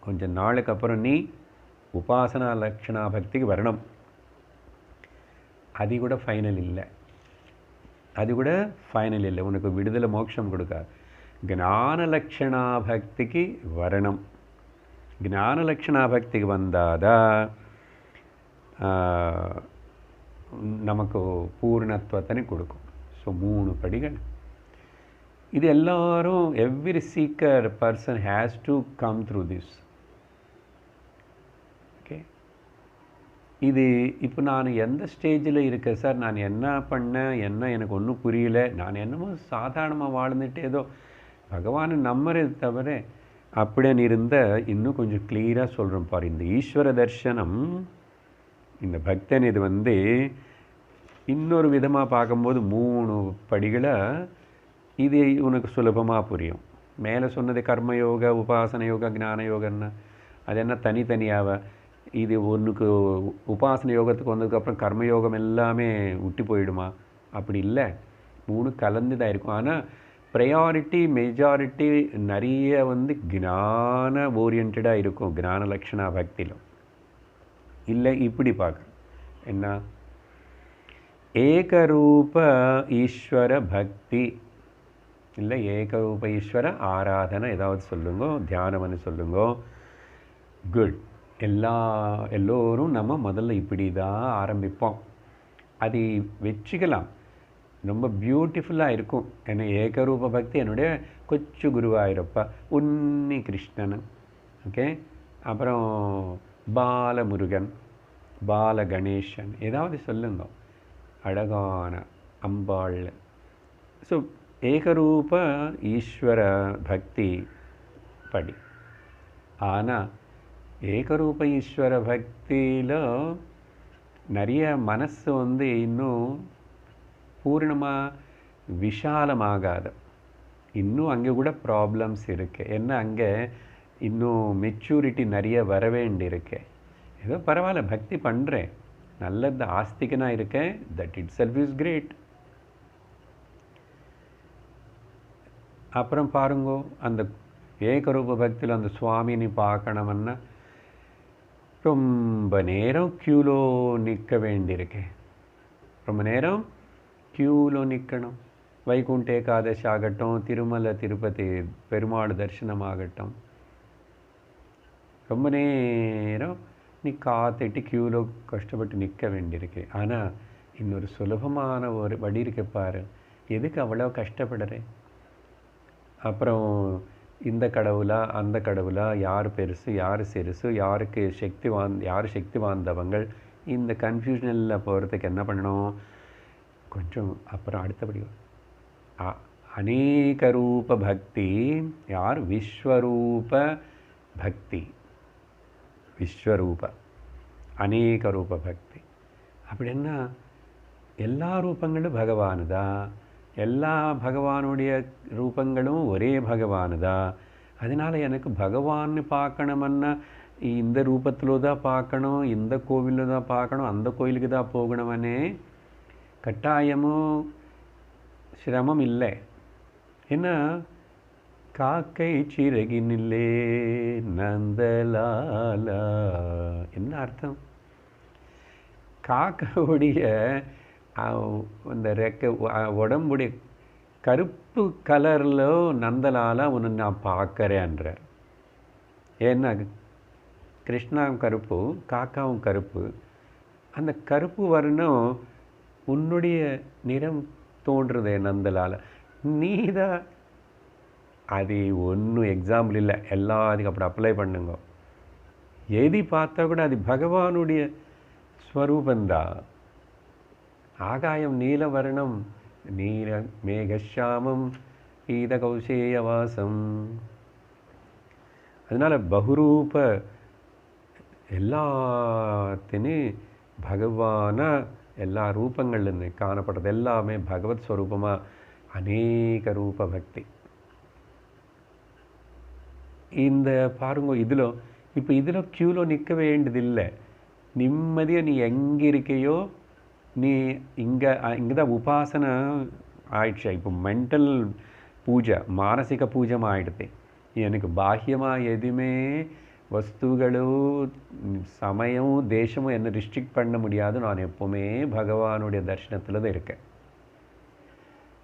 கொஞ்சம் நாளுக்கு அப்புறம் நீ உபாசனா லக்ஷணா பக்திக்கு வரணும். அது கூட ஃபைனல் இல்லை. உனக்கு விடுதலை மோட்சம் கொடுக்காது. ஞான லக்ஷணா பக்திக்கு வரணும். ஞான லக்ஷணா பக்திக்கு வந்தாதான் நமக்கு பூர்ணத்துவத்தை கொடுக்கும். ஸோ 3 படிகள். இது எல்லாரும் every seeker person has to come through this. Okay, இது இப்போ நான் எந்த ஸ்டேஜில் இருக்கேன் சார், நான் என்ன பண்ணேன், எனக்கு ஒன்றும் புரியல, நான் என்னமோ சாதாரணமாக வாழ்ந்துட்டு ஏதோ பகவானை நம்புறது தவிர அப்படின்னு இருந்த இன்னும் கொஞ்சம் கிளியராக சொல்கிறோம் பாரு. இந்த ஈஸ்வர தர்சனம், இந்த பக்தன் இது இன்னொரு விதமாக பார்க்கும்போது 3 படிகளை இது உனக்கு சுலபமாக புரியும். மேலே சொன்னது கர்மயோக, உபாசன யோகா, ஞான யோகன்னா அது என்ன தனித்தனியாக. இது ஒன்றுக்கு உபாசன யோகத்துக்கு வந்ததுக்கப்புறம் கர்மயோகம் எல்லாமே விட்டு போயிடுமா? அப்படி இல்லை, 3 கலந்து தான் இருக்கும். ஆனால் ப்ரையாரிட்டி மெஜாரிட்டி நிறைய வந்து ஞான ஓரியன்டாக இருக்கும், ஞான லக்ஷணா பக்தியில். இல்லை இப்படி பார்க்குறோம், என்ன ஏகரூப ஈஸ்வர பக்தி, இல்லை ஏகரூப ஈஸ்வர ஆராதனை ஏதாவது சொல்லுங்க, தியானம்னு சொல்லுங்க. குட். எல்லோரும் நம்ம முதல்ல இப்படி தான் ஆரம்பிப்போம். அது வச்சுக்கலாம், ரொம்ப பியூட்டிஃபுல்லாக இருக்கும். என்ன ஏகரூப பக்தி என்னுடைய கொச்சு குருவாயூரப்பா, உன்னி கிருஷ்ணன், ஓகே, அப்புறம் பாலமுருகன், பால கணேசன், ஏதாவது சொல்லுங்க, அழகான அம்பாள். ஸோ ஏகரூப ஈஸ்வர பக்தி படி. ஆனால் ஏகரூப ஈஸ்வர பக்தியில் நிறைய மனசு வந்து இன்னும் பூர்ணமாக விஷாலமாகாது. இன்னும் அங்கே கூட ப்ராப்ளம்ஸ் இருக்குது. என்ன அங்கே இன்னும் மெச்சூரிட்டி நிறைய வர வேண்டியிருக்கு. ஏதோ பரவாயில்ல, பக்தி பண்ணுறேன், நல்லது, ஆஸ்திகனாக இருக்கேன், that itself is great. அப்புறம் பாருங்கோ, அந்த ஏகரூப பக்தியில் அந்த சுவாமினி பார்க்கணும்னா ரொம்ப நேரம் க்யூலோ நிற்க வேண்டியிருக்கு. ரொம்ப நேரம் க்யூலோ நிற்கணும். வைகுண்ட ஏகாதசி ஆகட்டும், திருமலை திருப்பதி பெருமாள் தரிசனம் ஆகட்டும், ரொம்ப நேரம் நீ காத்துட்டு க்யூலோ கஷ்டப்பட்டு நிற்க வேண்டியிருக்கு. ஆனால் இன்னொரு சுலபமான ஒரு வழி இருக்கு பாரு, எதுக்கு அவ்வளோ கஷ்டப்படுறேன்? அப்புறம் இந்த கடவுளா அந்த கடவுளா, யார் பெருசு யார் சிறுசு, யாருக்கு யார் சக்தி வாய்ந்தவங்கள், இந்த கன்ஃபியூஷனில் போகிறதுக்கு என்ன பண்ணணும்? கொஞ்சம் அப்புறம் அடுத்தபடி அநேக ரூப பக்தி. யார்? விஸ்வரூப பக்தி. விஸ்வரூப அநேக ரூப பக்தி அப்படின்னா எல்லா ரூபங்களும் பகவானு தான், எல்லா பகவானுடைய ரூபங்களும் ஒரே பகவானு தான். அதனால் எனக்கு பகவான்னு பார்க்கணுமன்னா இந்த ரூபத்தில் தான் பார்க்கணும், இந்த கோவிலில் தான் பார்க்கணும், அந்த கோயிலுக்கு தான் போகணுமனே கட்டாயமும் சிரமம் இல்லை. ஏன்னா காக்கை சிறகினில்லே நந்தலாலா, என்ன அர்த்தம்? காக்கையுடைய அந்த ரெக்க உடம்புடைய கருப்பு கலரில் நந்தலாலா உன்னை நான் பார்க்குறேன்றார். ஏன்னா கிருஷ்ணாவும் கருப்பு, காக்காவும் கருப்பு. அந்த கருப்பு வர்ணம் உன்னுடைய நிறம் தோன்றுறதே நந்தலாலா, நீ தான். அது ஒன்றும் எக்ஸாம்பிள் இல்லை, எல்லாத்துக்கும் அப்படி அப்ளை பண்ணுங்க. எது பார்த்தா கூட அது பகவானுடைய ஸ்வரூபந்தான். ஆகாயம் நீலவர்ணம், நீல மேகஷாமம் கீத கௌசேயவாசம். அதனால் பகுரூப எல்லாத்தினும் பகவான எல்லா ரூபங்கள்லேருந்து காணப்படுறது எல்லாமே பகவத் ஸ்வரூபமாக அநேக ரூப பக்தி. இந்த பாருங்க, இதில் இப்போ இதில் க்யூவில் நிற்க வேண்டியதில்லை. நிம்மதியாக நீ எங்கே இருக்கையோ, நீ இங்கே தான் உபாசனை ஆயிடுச்சு. இப்போ மென்டல் பூஜை, மானசிக பூஜை ஆகிடுது. எனக்கு பாஹ்யமாக எதுவுமே வஸ்துகளும் சமயமும் தேசமும் என்னை ரிஸ்ட்ரிக்ட் பண்ண முடியாது. நான் எப்போவுமே பகவானுடைய தரிசனத்தில் தான் இருக்கேன்.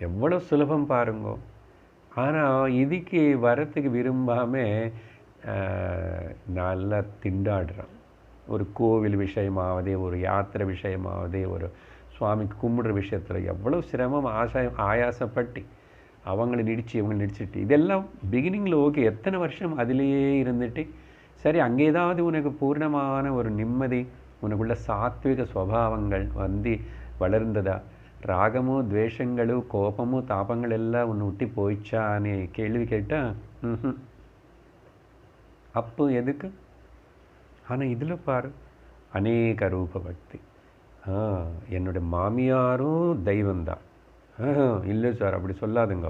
எவ்வளோ சுலபம் பாருங்க. ஆனால் இதுக்கு வரத்துக்கு விரும்பாமல் நல்லா திண்டாடுறான். ஒரு கோவில் விஷயமாவதே, ஒரு யாத்திரை விஷயமாவதே, ஒரு சுவாமிக்கு கும்பிடுற விஷயத்தில் எவ்வளோ சிரமம் ஆயாசப்பட்டு அவங்கள நிடிச்சு இவங்களை நிடிச்சிட்டு, இதெல்லாம் பிகினிங்கில் ஓகே. எத்தனை வருஷம் அதிலேயே இருந்துட்டு, சரி அங்கே ஏதாவது உனக்கு பூர்ணமான ஒரு நிம்மதி, உனக்குள்ள சாத்விக சுவாவங்கள் வந்து வளர்ந்ததா, ராகமும் துவேஷங்களும் கோபமும் தாபங்கள் எல்லாம் உன்னை விட்டு போயிடுச்சான்னு கேள்வி கேட்டால் அப்போ எதுக்கு? ஆனால் இதில் பாரு, அநேக ரூப பக்தி. என்னுடைய மாமியாரும் தெய்வந்தான். இல்லை சார் அப்படி சொல்லாதுங்க,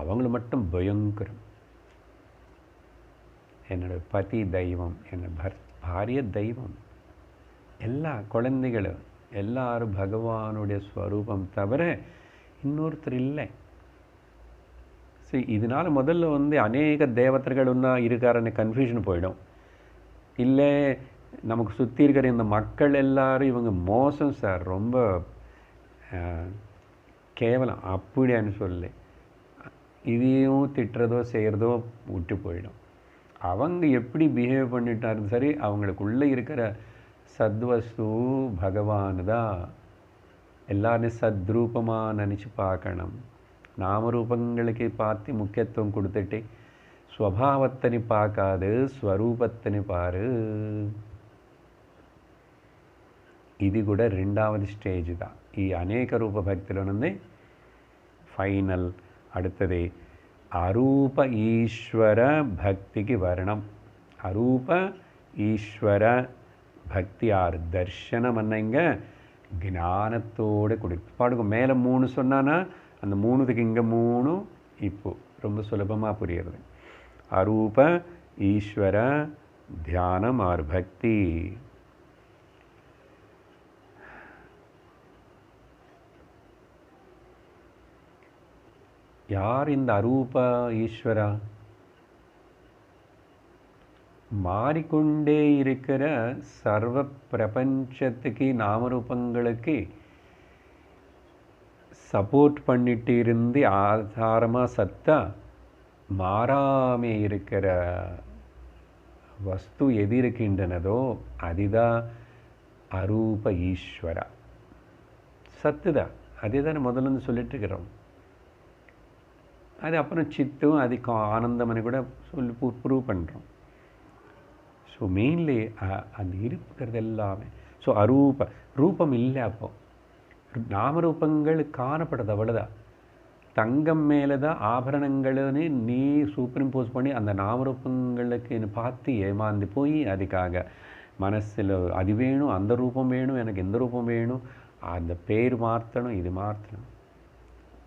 அவங்கள மட்டும் பயங்கரம். என்னோடய பதி தெய்வம், என்னோட பாரிய தெய்வம், எல்லா குழந்தைகளும் எல்லாரும் பகவானுடைய ஸ்வரூபம் தவிர இன்னொருத்தர் இல்லை. ஸோ இதனால் முதல்ல வந்து அநேக தேவதைகள் ஒன்றா இருக்காருன்னு கன்ஃபியூஷன் போயிடும். இல்லை நமக்கு சுற்றி இருக்கிற இந்த மக்கள் எல்லாரும் இவங்க மோசம் சார், ரொம்ப கேவலம் அப்படின்னு சொல்லி இதையும் திட்டுறதோ செய்கிறதோ விட்டு போயிடும். அவங்க எப்படி பிஹேவ் பண்ணிட்டாலும் சரி, அவங்களுக்குள்ளே இருக்கிற சத்வஸ்து பகவான் தான். எல்லாரும் சத்ரூபமாக நினச்சி பார்க்கணும். நாமரூபங்களுக்கு பார்த்து முக்கியத்துவம் கொடுத்துட்டு ஸ்வபாவத்தனி பார்க்காது ஸ்வரூபத்தனி பாரு. ఇది కూడా రెండవది స్టేజ్ தான். ఈ అనేక రూప భక్తిలో నుండి ఫైనల్ அடுத்தது அரூப ஈஸ்வர பக்திக்கு வரணும். அரூப ஈஸ்வர பக்தி ஆறு தர்ஷனம் என்னங்க ஞானத்தோடு கொடுக்கும். பாடுங்க மேலே 3 சொன்னான்னா அந்த 3க்கு இங்கே 3 இப்போ ரொம்ப சுலபமாக புரியுறது. அரூப ஈஸ்வர தியானம் ஆர் பக்தி. யார் இந்த அரூப ஈஸ்வரா? மாறிக்கொண்டே இருக்கிற சர்வ பிரபஞ்சத்துக்கு நாமரூபங்களுக்கு சப்போர்ட் பண்ணிட்டு இருந்து ஆதாரமாக சத்தா மாறாமே இருக்கிற வஸ்து எது இருக்கின்றனதோ அதுதான் அரூப ஈஸ்வரா. சத்து தான், அதே தானே முதல்ல சொல்லிட்டு இருக்கிறோம். அது அப்புறம் சித்தும் அதுக்கு ஆனந்தம்னு கூட சொல்லி ப்ரூவ் பண்ணுறோம். ஸோ மெயின்லி அந்த இருக்கிறது எல்லாமே. ஸோ அரூப ரூபம் இல்லை. அப்போ நாமரூபங்கள் காணப்படுறது அவ்வளோதான். தங்கம் மேலே தான் ஆபரணங்கள்னு நீ சூப்பர் இம்போஸ் பண்ணி அந்த நாமரூபங்களுக்கு பார்த்து ஏமாந்து போய் அதுக்காக மனசில் அது வேணும், அந்த ரூபம் வேணும், எனக்கு எந்த ரூபம் வேணும், அந்த பேர் மாற்றணும், இது மாற்றணும்.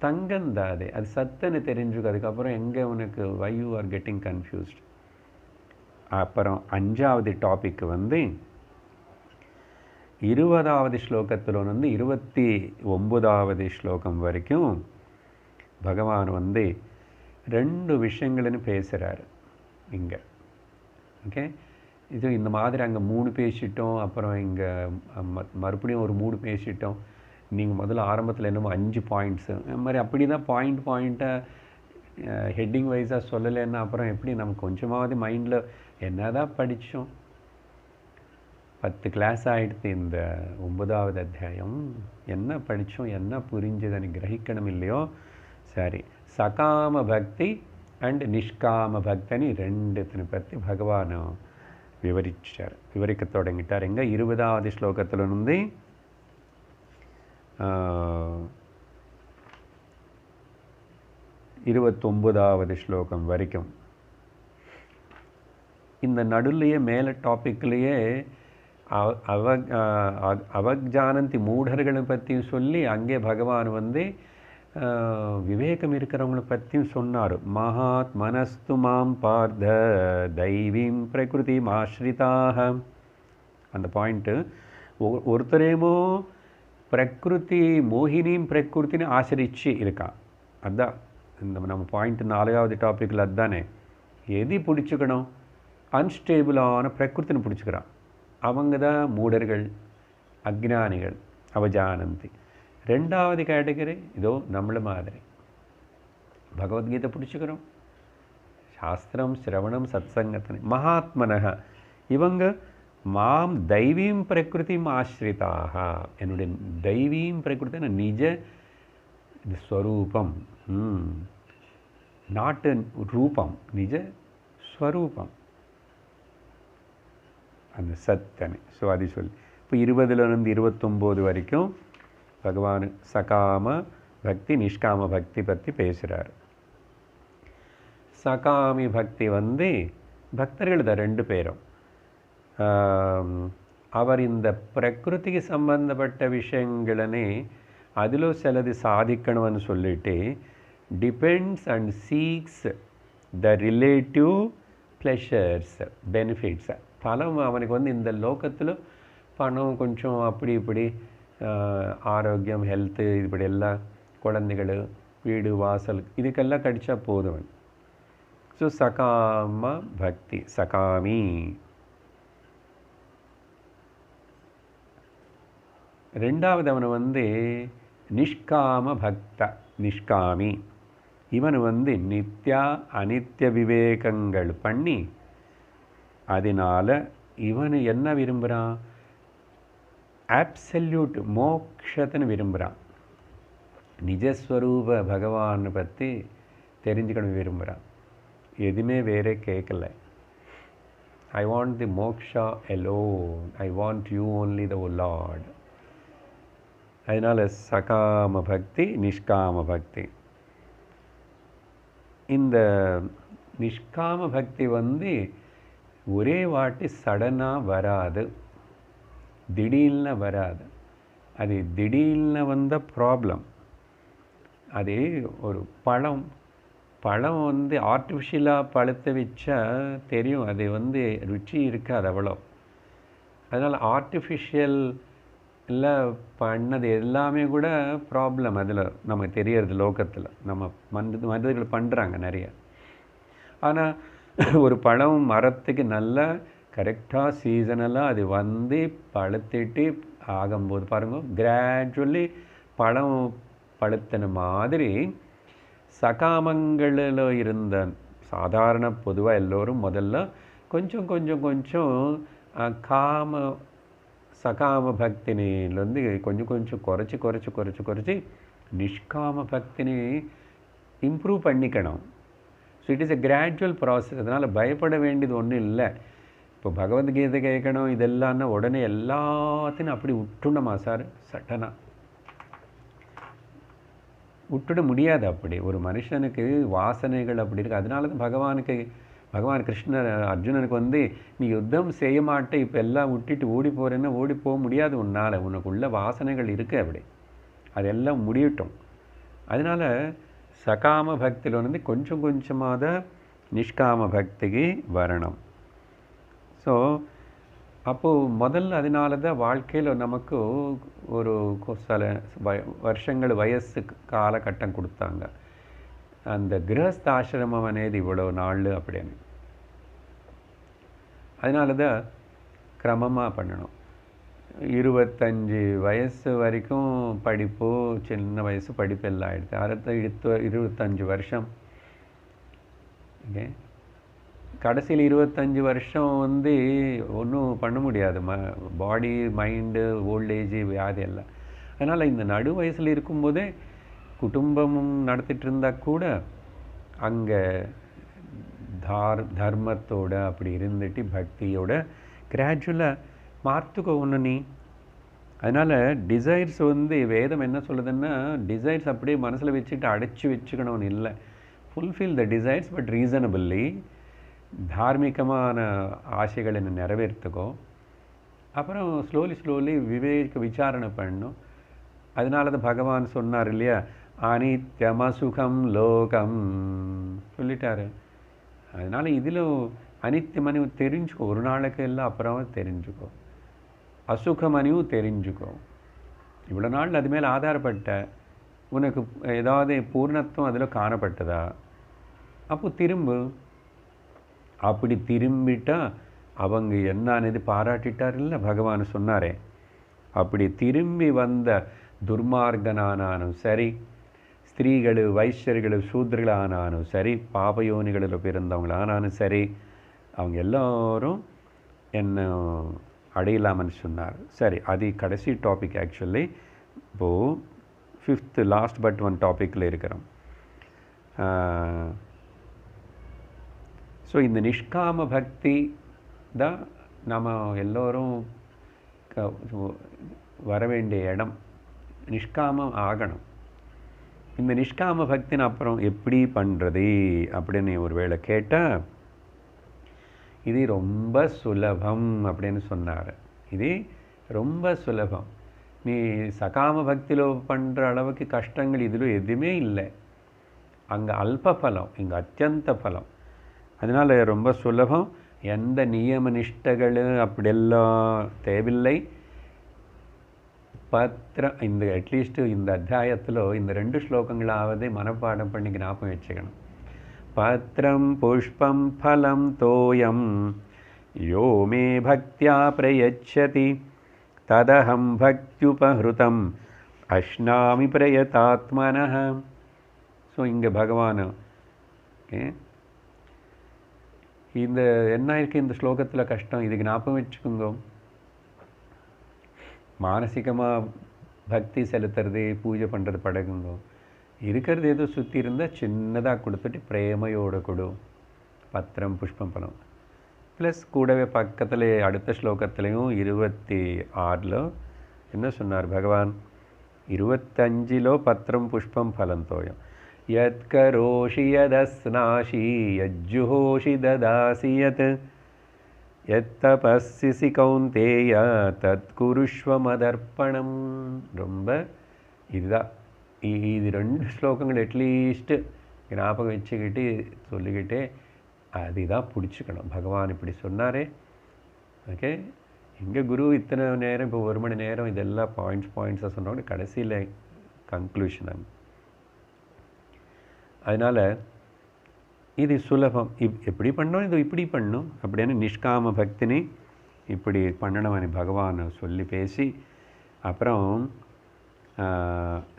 தங்கம் தான் அது, அது சத்துன்னு தெரிஞ்சுக்க. அதுக்கப்புறம் எங்கே உனக்கு why you are getting confused. அப்புறம் 5வது டாபிக் வந்து 20வது ஸ்லோகத்தில் வந்து 29வது ஸ்லோகம் வரைக்கும் பகவான் வந்து 2 விஷயங்கள்னு பேசுகிறாரு இங்கே. ஓகே, இது இந்த மாதிரி அங்கே 3 பேசிட்டோம், அப்புறம் இங்கே மறுபடியும் ஒரு 3 பேசிட்டோம். நீங்கள் முதல்ல ஆரம்பத்தில் என்னமோ 5 பாயிண்ட்ஸு இந்த மாதிரி அப்படி தான் பாயிண்ட்டாக ஹெட்டிங் வைஸாக சொல்லலைன்னா அப்புறம் எப்படி நமக்கு கொஞ்சமாவது மைண்டில் என்ன தான் படித்தோம். 10 கிளாஸ் ஆகிடுது இந்த 9வது அத்தியாயம். என்ன படித்தோம், என்ன புரிஞ்சதுன்னு கிரகிக்கணும் இல்லையோ. சரி, சகாம பக்தி அண்ட் நிஷ்காம பக்தனி 2 பற்றி பகவான் விவரிக்க தொடங்கிட்டார். எங்கே 20வது ஸ்லோகத்தில் இருந்து 29வது ஸ்லோகம் வரைக்கும். இந்த நடுலையே மேலே டாப்பிக்லேயே அவஜானந்தி மூடர்களை பற்றியும் சொல்லி அங்கே பகவான் வந்து விவேகம் இருக்கிறவங்களை பற்றியும் சொன்னார். மகாத் மனஸ்து மாம் பார்த்த தெய்வீம் பிரகிருதி ஆஸ்ரிதாக. அந்த பாயிண்ட்டு ஒருத்தரேமோ பிரகிருதி மோகினியும் பிரகிருத்தின்னு ஆசிரிச்சு இருக்கான். அதுதான் இந்த நம்ம பாயிண்ட் 4வது டாப்பிக்கில் அதுதானே. எது பிடிச்சிக்கணும், அன்ஸ்டேபிளான பிரகிருத்தின்னு பிடிச்சிக்கிறான். அவங்க தான் மூடர்கள், அக்ஞானிகள், அவஜானந்தி. 2வது கேட்டகரி இதோ நம்மள மாதிரி பகவத்கீதை பிடிச்சிக்கிறோம், சாஸ்திரம் சிரவணம் சத்சங்கத்தனை. மகாத்மனக இவங்க மாம் தெய்வீம் பிரகிருதிம் ஆஸ்ரிதாக. என்னுடைய தெய்வீம் பிரகிருதி நிஜ ஸ்வரூபம், நாட்டு ரூபம், நிஜ ஸ்வரூபம், அந்த சத்தனை. ஸோ அது சொல்லி இப்போ 20லேருந்து 29 வரைக்கும் பகவான் சகாம பக்தி நிஷ்காம பக்தி பற்றி பேசுகிறார். சகாமி பக்தி வந்து பக்தர்கள் தான் 2 பேரும். அவர் இந்த பிரகிருதிக்கு சம்பந்தப்பட்ட விஷயங்களே அதில் சிலது சாதிக்கணும்னு சொல்லிட்டு depends and seeks the relative pleasures benefits. பலம் அவனுக்கு வந்து இந்த லோகத்தில் பணம் கொஞ்சம் அப்படி இப்படி ஆரோக்கியம் ஹெல்த்து இப்படி எல்லாம் குழந்தைகள் வீடு வாசல் இதுக்கெல்லாம் கடிச்சா போதும். ஸோ சகாம பக்தி, சகாமி. ரெண்டாவது அவனை வந்து நிஷ்காம பக்த, நிஷ்காமி. இவன் வந்து நித்யா அனித்ய விவேகங்கள் பண்ணி அதனால் இவன் என்ன விரும்புகிறான்? ஆப்சல்யூட் மோக்ஷத்தின்னு விரும்புகிறான். நிஜஸ்வரூப பகவானை பற்றி தெரிஞ்சுக்கணும் விரும்புகிறான். எதுவுமே வேறே கேட்கல. I want the moksha alone, I want you only the Lord. அதனால் சகாம பக்தி, நிஷ்காம பக்தி. இந்த நிஷ்காம பக்தி வந்து ஒரே வாட்டி சடனாக வராது, திடீர்னு வராது. அது திடீர்னு வந்த ப்ராப்ளம். அது ஒரு பழம் வந்து ஆர்டிஃபிஷியலாக பழுத்த வச்சா தெரியும், அது வந்து ருச்சி இருக்காது அவ்வளோ. அதனால் ஆர்டிஃபிஷியல் எல்லாம் பண்ணது எல்லாமே கூட ப்ராப்ளம் அதில் நமக்கு தெரியறது. லோகத்தில் நம்ம மனிதர்கள் பண்ணுறாங்க நிறைய. ஆனால் ஒரு பழம் மரத்துக்கு நல்லா கரெக்டாக சீசனெல்லாம் அது வந்து பழுத்திட்டு ஆகும்போது பாருங்கள், கிராஜுவலி பழம் பழுத்தின மாதிரி சகாமங்களில் இருந்த சாதாரண பொதுவாக எல்லோரும் முதல்ல கொஞ்சம் கொஞ்சம் கொஞ்சம் சகாம பக்தினிலேருந்து கொஞ்சம் கொஞ்சம் குறைச்சி நிஷ்காம பக்தினி இம்ப்ரூவ் பண்ணிக்கணும். So it is a gradual process. அதனால் பயப்பட வேண்டியது ஒன்றும் இல்லை. இப்போ பகவத்கீதை கேட்கணும் இதெல்லாம்னா உடனே எல்லாத்தையும் அப்படி விட்டுணுமா சார்? சட்டனா விட்டுட முடியாது. அப்படி ஒரு மனுஷனுக்கு வாசனைகள் அப்படி இருக்குது. அதனால தான் பகவான் கிருஷ்ணர் அர்ஜுனனுக்கு வந்து நீ யுத்தம் செய்ய மாட்டே, இப்போ எல்லாம் விட்டுட்டு ஓடி போகிறேன்னா ஓடி போக முடியாது உன்னால், உனக்குள்ள வாசனைகள் இருக்குது அப்படி, அதெல்லாம் முடியட்டும். அதனால் சகாம பக்தியில் வந்து கொஞ்சம் கொஞ்சமாக தான் நிஷ்காம பக்திக்கு வரணும். ஸோ அப்போது முதல்ல அதனால தான் வாழ்க்கையில் நமக்கு ஒரு சில வருஷங்கள் வயசு காலகட்டம் கொடுத்தாங்க. அந்த கிரகஸ்தாசிரமம் అనేది இவ்வளோ நாள் அப்படின்னு. அதனால தான் கிரமமாக பண்ணணும். 25 வயசு வரைக்கும் படிப்பு, சின்ன வயசு படிப்பு எல்லாம் ஆகிடுது. அடுத்த 25 வருஷம். ஓகே, கடைசியில் 25 வருஷம் வந்து ஒன்றும் பண்ண முடியாது. பாடி மைண்டு ஓல்டேஜ் வியாதி எல்லாம். அதனால் இந்த நடு வயசில் இருக்கும்போதே குடும்பமும் நடத்திட்டு இருந்தால் கூட அங்கே தர்மத்தோடு அப்படி இருந்துட்டு பக்தியோட கிராஜுவலாக மாற்றுக்கோ ஒன்று நீ. அதனால் டிசைர்ஸ் வந்து வேதம் என்ன சொல்லுதுன்னா, டிசைர்ஸ் அப்படியே மனசில் வச்சுட்டு அடைச்சி வச்சுக்கணும்னு இல்லை. Fulfil the desires but reasonably. தார்மீகமான ஆசைகளை நிறைவேற்றுக்கோ. அப்புறம் ஸ்லோலி விசாரணை பண்ணணும். அதனால தான் பகவான் சொன்னார் இல்லையா, அனித்யமசுகம் லோகம் சொல்லிட்டாரு. அதனால் இதிலும் அனித்தியமனியும் தெரிஞ்சுக்கோ. ஒரு நாளுக்கு எல்லாம் அப்புறம் தெரிஞ்சுக்கோ. அசுகமனியும் தெரிஞ்சுக்கோ. இவ்வளோ நாள் அது மேலே ஆதாரப்பட்ட உனக்கு ஏதாவது பூர்ணத்துவம் அதில் காணப்பட்டதா? அப்போ திரும்பு. அப்படி திரும்பிட்டா அவங்க என்னன்னு பாராட்டிட்டார் இல்லை, பகவான் சொன்னாரே. அப்படி திரும்பி வந்த துர்மார்கனானாலும் சரி, ஸ்திரீகள் வைஷ்யர்கள் சூத்ரர்களானாலும் சரி, பாபயோனிகளில் பிறந்தவங்களானாலும் சரி, அவங்க எல்லோரும் என்ன அடையலாமன்னு சொன்னார். சரி, அது கடைசி டாபிக். ஆக்சுவலி இப்போது 5th லாஸ்ட் பட் ஒன் டாப்பிக்கில் இருக்கிறோம். ஸோ இந்த நிஷ்காம பக்தி தான் நம்ம எல்லோரும் வர வேண்டிய இடம். நிஷ்காமம் ஆகணும். இந்த நிஷ்காம பக்தின்னு அப்புறம் எப்படி பண்ணுறது அப்படின்னு ஒரு வேளை கேட்டால், இது ரொம்ப சுலபம் அப்படின்னு சொன்னார். இது ரொம்ப சுலபம். நீ சகாம பக்தியில் பண்ணுற அளவுக்கு கஷ்டங்கள் இதில் எதுவுமே இல்லை. அங்கே அல்ப பலம், இங்கே அத்தியந்த பலம். அதனால் ரொம்ப சுலபம். எந்த நியம நிஷ்டைகள் அப்படியெல்லாம் தேவையில்லை. இந்த அட்லீஸ்ட் இந்த அத்தியாயத்தில் இந்த 2 ஸ்லோகங்களாவது மனப்பாடம் பண்ணி ஞாபகம் வச்சுக்கணும். பத்ரம் புஷ்பம் ஃபலம் தோயம் யோ மே பக்தியா பிரயச்சதி ததஹம் பக்தியுபஹ்ருதம் அஷ்னாமி பிரயதாத்மனஹ. ஸோ இங்கே பகவான் இந்த என்ன இருக்குது இந்த ஸ்லோகத்தில் கஷ்டம், இதுக்கு ஞாபகம் வச்சுக்கோங்க. மானசிகமாக பக்தி செலுத்துறது, பூஜை பண்ணுறது பழகுங்க. இருக்கிறது ஏதோ சுற்றி இருந்தால் சின்னதாக கொடுத்துட்டு பிரேமையோடு கொடு. பத்திரம் புஷ்பம் பலம். ப்ளஸ் கூடவே பக்கத்தில் அடுத்த ஸ்லோகத்துலேயும் 26 என்ன சொன்னார் பகவான்? 25 பத்திரம் புஷ்பம் ஃபலம் தோயம் யத் கரோஷி யதஸ்நாஷி யஜ்ஜுஹோஷி ததாசி யத் எத்தபஸ்ஸி கௌந்தேய தத் குருஷ்வ மதர்ப்பணம். ரொம்ப இதுதான் இது 2 ஸ்லோகங்கள் அட்லீஸ்ட்டு ஞாபகம் வச்சுக்கிட்டு சொல்லிக்கிட்டே அதுதான் பிடிச்சிக்கணும். பகவான் இப்படி சொன்னாரே, ஓகே. இங்கே குரு இத்தனை நேரம், இப்போ 1 மணி நேரம் இதெல்லாம் பாயிண்ட்ஸாக சொன்னோட கடைசியில் கன்க்ளூஷன். அதனால் இது சுலபம். எப்படி பண்ணோம், இது இப்படி பண்ணும் அப்படின்னு நிஷ்காம பக்தினி இப்படி பண்ணணும்னு பகவான் சொல்லி பேசி அப்புறம்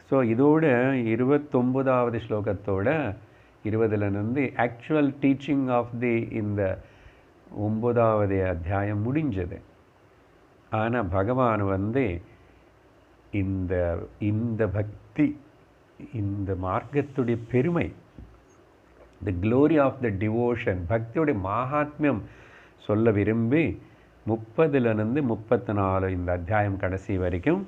ஸோ இதோட 29வது ஸ்லோகத்தோட 20லேருந்து ஆக்சுவல் டீச்சிங் ஆஃப் தி இந்த 9வது அத்தியாயம் முடிஞ்சது. ஆனால் பகவான் இந்த இந்த பக்தி, இந்த மார்க்கத்துடைய பெருமை, the glory of the devotion, பக்தியோடைய மகாத்மியம் சொல்ல விரும்பி 30லேருந்து 34 இந்த அத்தியாயம் கடைசி வரைக்கும்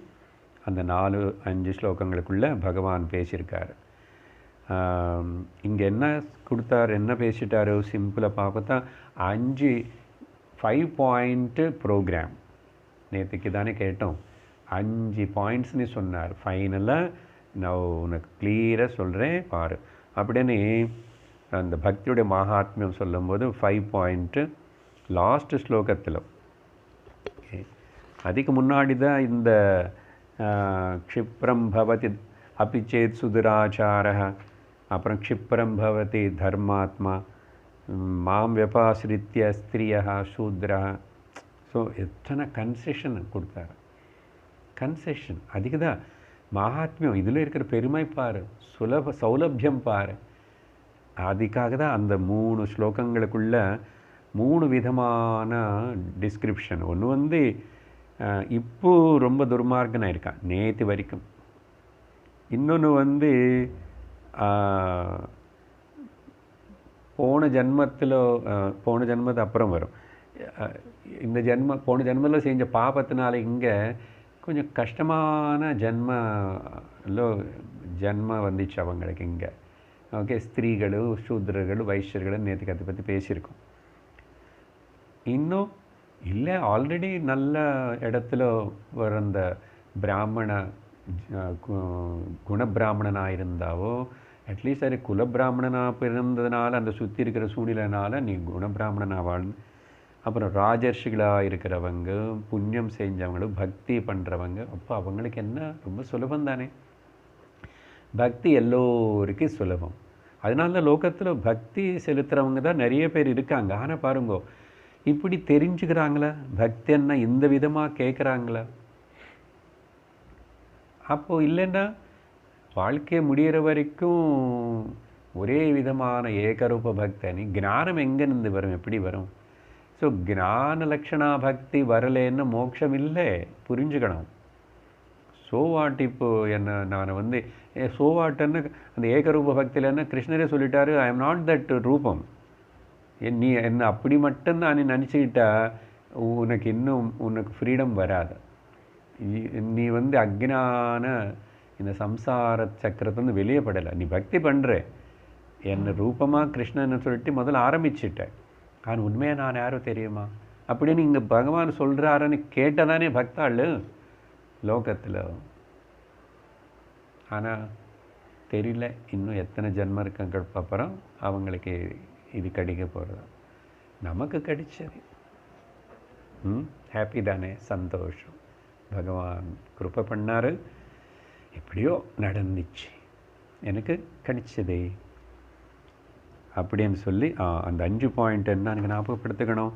அந்த 4-5 ஸ்லோகங்களுக்குள்ளே பகவான் பேசியிருக்கார். இங்கே என்ன கொடுத்தார், என்ன பேசிட்டாரோ சிம்பிளாக பார்த்தா 5 பாயிண்ட் ப்ரோக்ராம். நேற்றுக்கு தானே கேட்டோம், 5 பாயிண்ட்ஸ்னு சொன்னார். ஃபைனலாக நான் உனக்கு கிளியராக சொல்கிறேன் பாரு அப்படின்னு அந்த பக்தியுடைய மகாத்மியம் சொல்லும்போது 5 பாயிண்ட் லாஸ்ட் ஸ்லோகத்தில். அதுக்கு முன்னாடி தான் இந்த க்ஷிப்ரம் பவதி அபிச்சேத் சுதுராச்சாரः, அப்புறம் க்ஷிப்ரம் பவதி தர்மாத்மா, மாம் வியபாசிரித்ய ஸ்திரியः சூத்ரः. ஸோ எத்தனை கன்செஷன் கொடுத்தாரு. கன்செஷன் அதுக்கு தான் மகாத்மியம், இதில் இருக்கிற பெருமை பாரு, சௌலபியம் பாரு. அதுக்காக தான் அந்த 3 ஸ்லோகங்களுக்குள்ள 3 விதமான டிஸ்கிரிப்ஷன். ஒன்று இப்போ ரொம்ப துர்மார்க்கனாக இருக்கான் நேற்று வரைக்கும். இன்னொன்று போன ஜென்மத்து அப்புறம் வரும். இந்த போன ஜென்மத்தில் செஞ்ச பாபத்தினால இங்கே கொஞ்சம் கஷ்டமான ஜென்ம வந்துச்சு அவங்களுக்கு இங்கே. ஓகே, ஸ்திரீகள், சூத்ரர்கள், வைஷ்யர்கள் நேற்றுக்கு அதை பற்றி பேசியிருக்கோம். இன்னும் இல்லை, ஆல்ரெடி நல்ல இடத்துல வந்த பிராமண குணபிராமணனாக இருந்தாவோ, அட்லீஸ்ட் அது குலபிராமணனாக பிறந்ததுனால அந்த சுற்றி இருக்கிற சூழ்நிலைனால நீ குணபிராமணனாவாள். அப்புறம் ராஜர்ஷிகளாக இருக்கிறவங்க, புண்ணியம் செஞ்சவங்களும், பக்தி பண்ணுறவங்க, அப்போ அவங்களுக்கு என்ன ரொம்ப சுலபம் தானே. பக்தி எல்லோருக்கும் சுலபம். அதனால தான் லோகத்தில் பக்தி செலுத்துகிறவங்க தான் நிறைய பேர் இருக்காங்க. ஆனால் பாருங்கோ, இப்படி தெரிஞ்சுக்கிறாங்களா பக்தி என்ன, இந்த விதமாக கேட்குறாங்களா? அப்போது இல்லைன்னா வாழ்க்கையை முடிகிற வரைக்கும் ஒரே விதமான ஏகரூப பக்தனி ஞானம் எங்கேருந்து வரும், எப்படி வரும்? ஸோ ஞான லக்ஷணா பக்தி வரலேன்னு மோட்சம் இல்லை, புரிஞ்சுக்கணும். சோவாட் இப்போ என்ன நான் சோவாட்டுன்னு அந்த ஏகரூப பக்தியில் என்ன கிருஷ்ணரே சொல்லிட்டாரு, ஐ எம் நாட் தட் ரூபம். நீ என்ன அப்படி மட்டும்தான் நீ நினச்சிக்கிட்டா உனக்கு இன்னும் ஃப்ரீடம் வராது. நீ அக்ஞான இந்த சம்சார சக்கரத்துலேருந்து வெளியே படலை. நீ பக்தி பண்ணுற என்ன ரூபமாக கிருஷ்ணன்னு சொல்லிட்டு முதல்ல ஆரம்பிச்சிட்டேன். ஆனால் உண்மையாக நான் யாரும் தெரியுமா அப்படின்னு இங்கே பகவான் சொல்கிறாருன்னு கேட்டதானே பக்தாள் லோகத்தில். ஆனால் தெரியல, இன்னும் எத்தனை ஜென்மம் இருக்க அப்புறம் அவங்களுக்கு இது கிடைக்க போகிறது. நமக்கு கிடைச்சது ஹாப்பி தானே, சந்தோஷம். பகவான் கிருபை பண்ணார், எப்படியோ நடந்துச்சு, எனக்கு கிடைச்சதே அப்படின்னு சொல்லி அந்த 5 பாயிண்ட் என்ன எனக்கு ஞாபகப்படுத்திக்கணும்.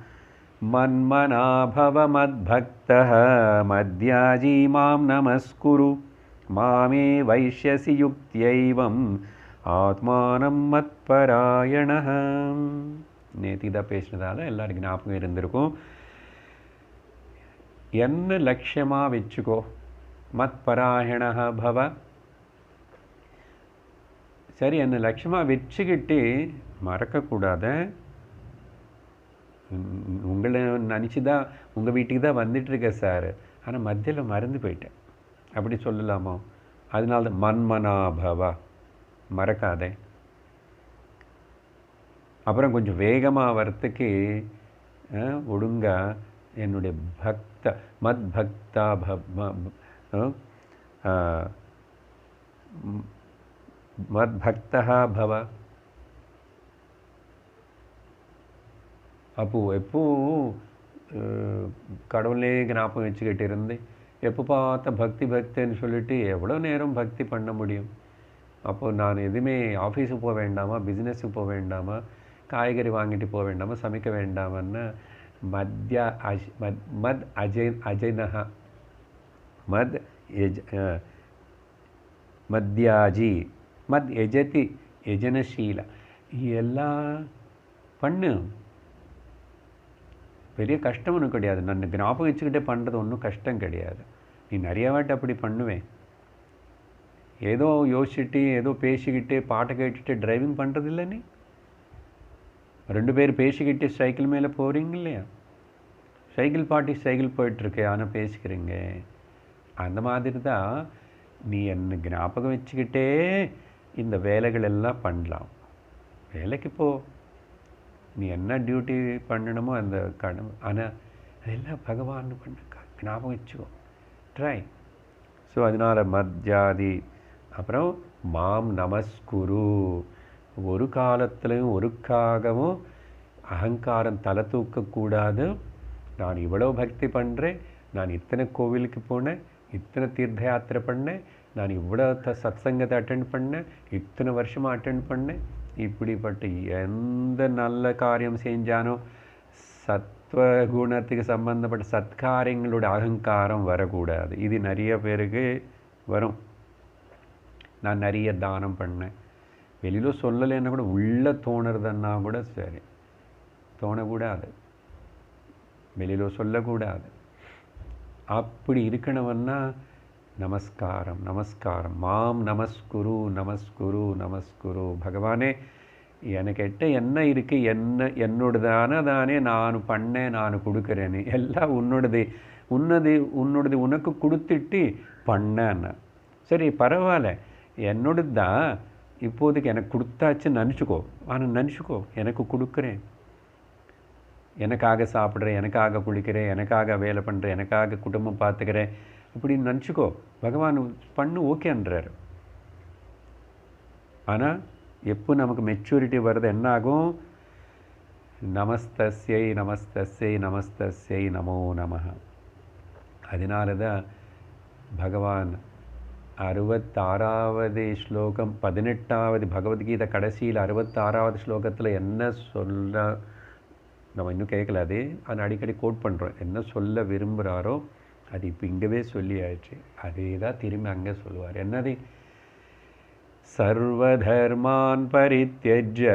மன்மனாபவ மத்பக்தः மத்யாஜி மாம் நமஸ்குரு மாமே வைஷ்யசி யுக்தியைவம் ஆத்மானம் மத்பராயணः. நேற்று இதாக பேசினதால எல்லாருக்கும் ஞாபகம் இருந்திருக்கும். என்ன லட்சியமாக வச்சுக்கோ, மத்பராயணः பவ. சரி, என்ன லட்சியமாக வச்சுக்கிட்டு மறக்கக்கூடாத. உங்களை நினச்சி தான் உங்கள் வீட்டுக்கு தான் வந்துட்டுருக்கேன் சார், ஆனால் மத்தியில் மறந்து போயிட்டேன் அப்படி சொல்லலாமோ? அதனால தான் மன்மனாபவா, மறக்காதே. அப்புறம் கொஞ்சம் வேகமாக வரத்துக்கு ஒழுங்கா என்னுடைய மத் பக்தா மத் பக்தா பவ. அப்போது எப்போவும் கடவுளே ஞாபகம் வச்சுக்கிட்டு இருந்து எப்போ பார்த்தா பக்தின்னு சொல்லிட்டு எவ்வளோ நேரம் பக்தி பண்ண முடியும்? அப்போது நான் எதுவுமே ஆஃபீஸுக்கு போக வேண்டாமா, பிஸ்னஸுக்கு போக வேண்டாமா, காய்கறி வாங்கிட்டு போக வேண்டாமா, சமைக்க வேண்டாமன்னு அஜைனஹா மத்யாஜி மத் எஜதி யஜனசீல எல்லாம் பண்ணு. பெரிய கஷ்டம் ஒன்றும் கிடையாது. நான் ஞாபகம் வச்சுக்கிட்டே பண்ணுறது ஒன்றும் கஷ்டம் கிடையாது. நீ நிறைய வாட்டி அப்படி பண்ணுவேன். ஏதோ யோசிச்சுட்டு ஏதோ பேசிக்கிட்டு பாட்டை கேட்டுட்டு டிரைவிங் பண்ணுறது இல்லை. நீ 2 பேர் பேசிக்கிட்டு சைக்கிள் மேலே போகிறீங்க இல்லையா? சைக்கிள் பாட்டி சைக்கிள் போயிட்டுருக்கு, ஆனால் பேசிக்கிறீங்க. அந்த மாதிரி தான் நீ என்ன ஞாபகம் வச்சுக்கிட்டே இந்த வேலைகள் எல்லாம் பண்ணலாம். வேலைக்கு போ, நீ என்ன டியூட்டி பண்ணணுமோ அந்த கடமை, ஆனால் அதெல்லாம் பகவான் பண்ண ஞாபகம் வச்சுக்கோ, ட்ரை. ஸோ அதனால் மத்யாதி. அப்புறம் மாம் நமஸ்குரு. ஒரு காலத்துலையும் ஒருக்காகவும் அகங்காரம் தலை தூக்கக்கூடாது. நான் இவ்வளோ பக்தி பண்ணுறேன், நான் இத்தனை கோவிலுக்கு போனேன், இத்தனை தீர்த்த யாத்திரை பண்ணேன், நான் இவ்வளோ சத்சங்கத்தை அட்டெண்ட் பண்ணேன், இத்தனை வருஷமாக அட்டெண்ட் பண்ணேன், இப்படிப்பட்ட எந்த நல்ல காரியம் செஞ்சானோ சத்வகுணத்துக்கு சம்பந்தப்பட்ட சத்காரியங்களோட அகங்காரம் வரக்கூடாது. இது நிறைய பேருக்கு வரும். நான் நிறைய தானம் பண்ணேன், வெளியில் சொல்லலைன்னா கூட உள்ளே தோணுறதுன்னா கூட சரி, தோணக்கூடாது, வெளியில் சொல்லக்கூடாது. அப்படி இருக்கணும்னா நமஸ்காரம் நமஸ்காரம், மாம் நமஸ்குரு நமஸ்குரு நமஸ்குரு. பகவானே, எனக்கிட்ட என்ன இருக்குது, என்னோடதானே நான் பண்ணேன், நான் கொடுக்குறேன்னு. எல்லாம் உன்னோடது உனக்கு கொடுத்துட்டு பண்ணேன்னு. சரி பரவாயில்ல, என்னோடது தான் இப்போதைக்கு எனக்கு கொடுத்தாச்சுன்னு நினச்சிக்கோ. ஆனால் நினச்சிக்கோ, எனக்கு கொடுக்குறேன், எனக்காக சாப்பிட்றேன், எனக்காக குளிக்கிறேன், எனக்காக வேலை பண்ணுறேன், எனக்காக குடும்பம் பார்த்துக்கிறேன் அப்படின்னு நினச்சிக்கோ. பகவான் பண்ணு ஓகேன்றார். ஆனால் எப்போ நமக்கு மெச்சூரிட்டி வருது என்ன ஆகும்? நமஸ்தஸ்யை நமஸ்தஸ்யை நமஸ்தஸ்யை நமோ நமஹ. அதனால தான் பகவான் 66வது ஸ்லோகம் 18வது பகவத்கீதை கடைசியில் 66வது ஸ்லோகத்தில் என்ன சொல்ல, நம்ம இன்னும் கேட்கல, அது ஆனால் அடிக்கடி கோட் பண்ணுறோம். என்ன சொல்ல விரும்புகிறாரோ அது இப்போ இங்கவே சொல்லி ஆயிடுச்சு. அதே தான் திரும்பி அங்கே சொல்லுவார். என்னது? சர்வதர்மான் பரித்யஜ்ய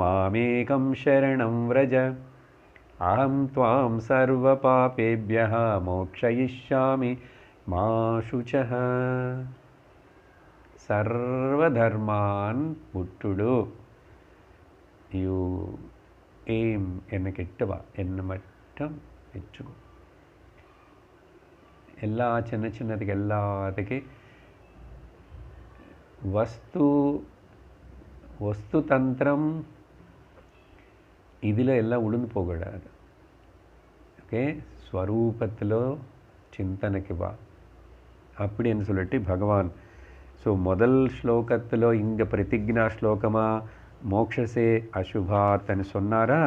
மாமேகம் சரணம் व्रज அஹம் த்வாம் சர்வ பாபேப்யஹ மோக்ஷயிஷ்யாமி மா சுச்சஹ. சர்வதர்மான் விட்டுடு, யூ எய்ம், என்னை கிட்ட வா, என்னை மட்டும் வச்சுக்கோ. எல்லா சின்னதுக்கு எல்லாத்துக்கு வஸ்து தந்திரம் இதில் எல்லாம் உளுந்து போகக்கூடாது. ஓகே, ஸ்வரூபத்தில் சிந்தனைக்கு வா அப்படின்னு சொல்லிட்டு பகவான். ஸோ முதல் ஸ்லோகத்தில் இங்கே பிரதிஜ்ஞா ஸ்லோகமாக மோக்ஷசே அசுபார்த்தன்னு சொன்னாரா,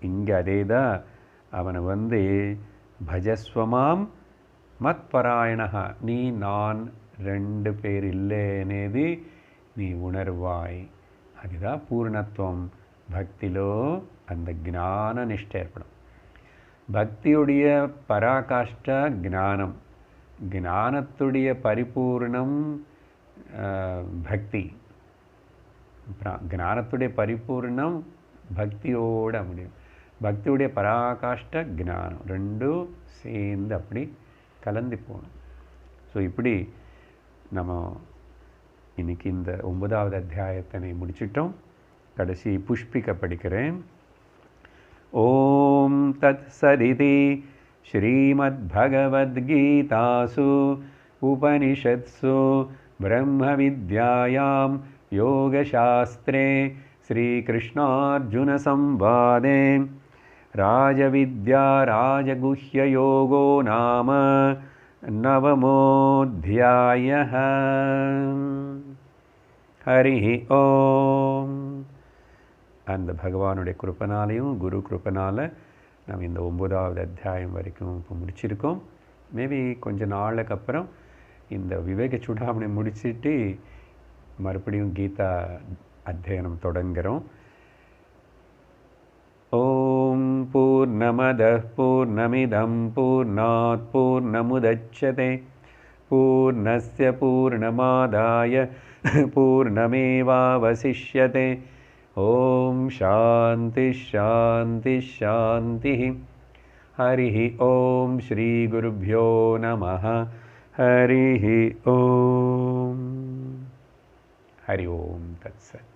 இங்கே அதே தான். அவனை பஜஸ்வமாம் మత్పరాయణ నీ నాన్ రెండు పేరు ఇల్లే అనేది నీ ఉణర్వాయ్. அதுதான் பூர்ணத்துவம். பக்திலோ அந்த ஞான நிஷ்டை ஏற்படும். பக்தியுடைய பராகாஷ்டா ஞானம், ஞானத்துடைய பரிபூர்ணம் பக்தி, ஞானத்துடைய பரிபூர்ணம் பக்தியோட முடியும். பக்தியுடைய பராகாஷ்ட ஞானம் ரெண்டும் சேர்ந்து அப்படி கலந்து போகணும். ஸோ இப்படி நம்ம இன்னைக்கு இந்த 9வது அத்தியாயத்தினை முடிச்சிட்டோம். கடைசி புஷ்பிகை படிக்கிறேன். ஓம் தத் சரிதி ஸ்ரீமத் பகவத்கீதாசு உபனிஷத்சு பிரம்ம வித்யாயாம் யோகசாஸ்திரே ஸ்ரீகிருஷ்ணார்ஜுன சம்வாதே ராஜவித்யா ராஜகுஹ்யயோகோ நாம நவமோऽध्यायः. ஹரி ஓம். அந்த பகவானுடைய கிருபனாலையும் குரு கிருபனால நம்ம இந்த 9வது அத்தியாயம் வரைக்கும் இப்போ முடிச்சிருக்கோம். மேபி கொஞ்ச நாளுக்கு அப்புறம் இந்த விவேக சூடாமணி முடிச்சுட்டு மறுபடியும் கீதா அத்தியனம் தொடங்குகிறோம். ஓம் பூர்ணமதః பூர்ணமிதம் பூர்ணாத் பூர்ணமுதச்யதே பூர்ணஸ்ய பூர்ணமாதாய பூர்ணமேவாவசிஷ்யதே. ஓம் சாந்தி ஷாந்தி ஷாந்தி. ஹரி ஓம் ஸ்ரீ குருப்யோ நமः. ஹரி ஓம். ஹரி ஓம் தத்சத்.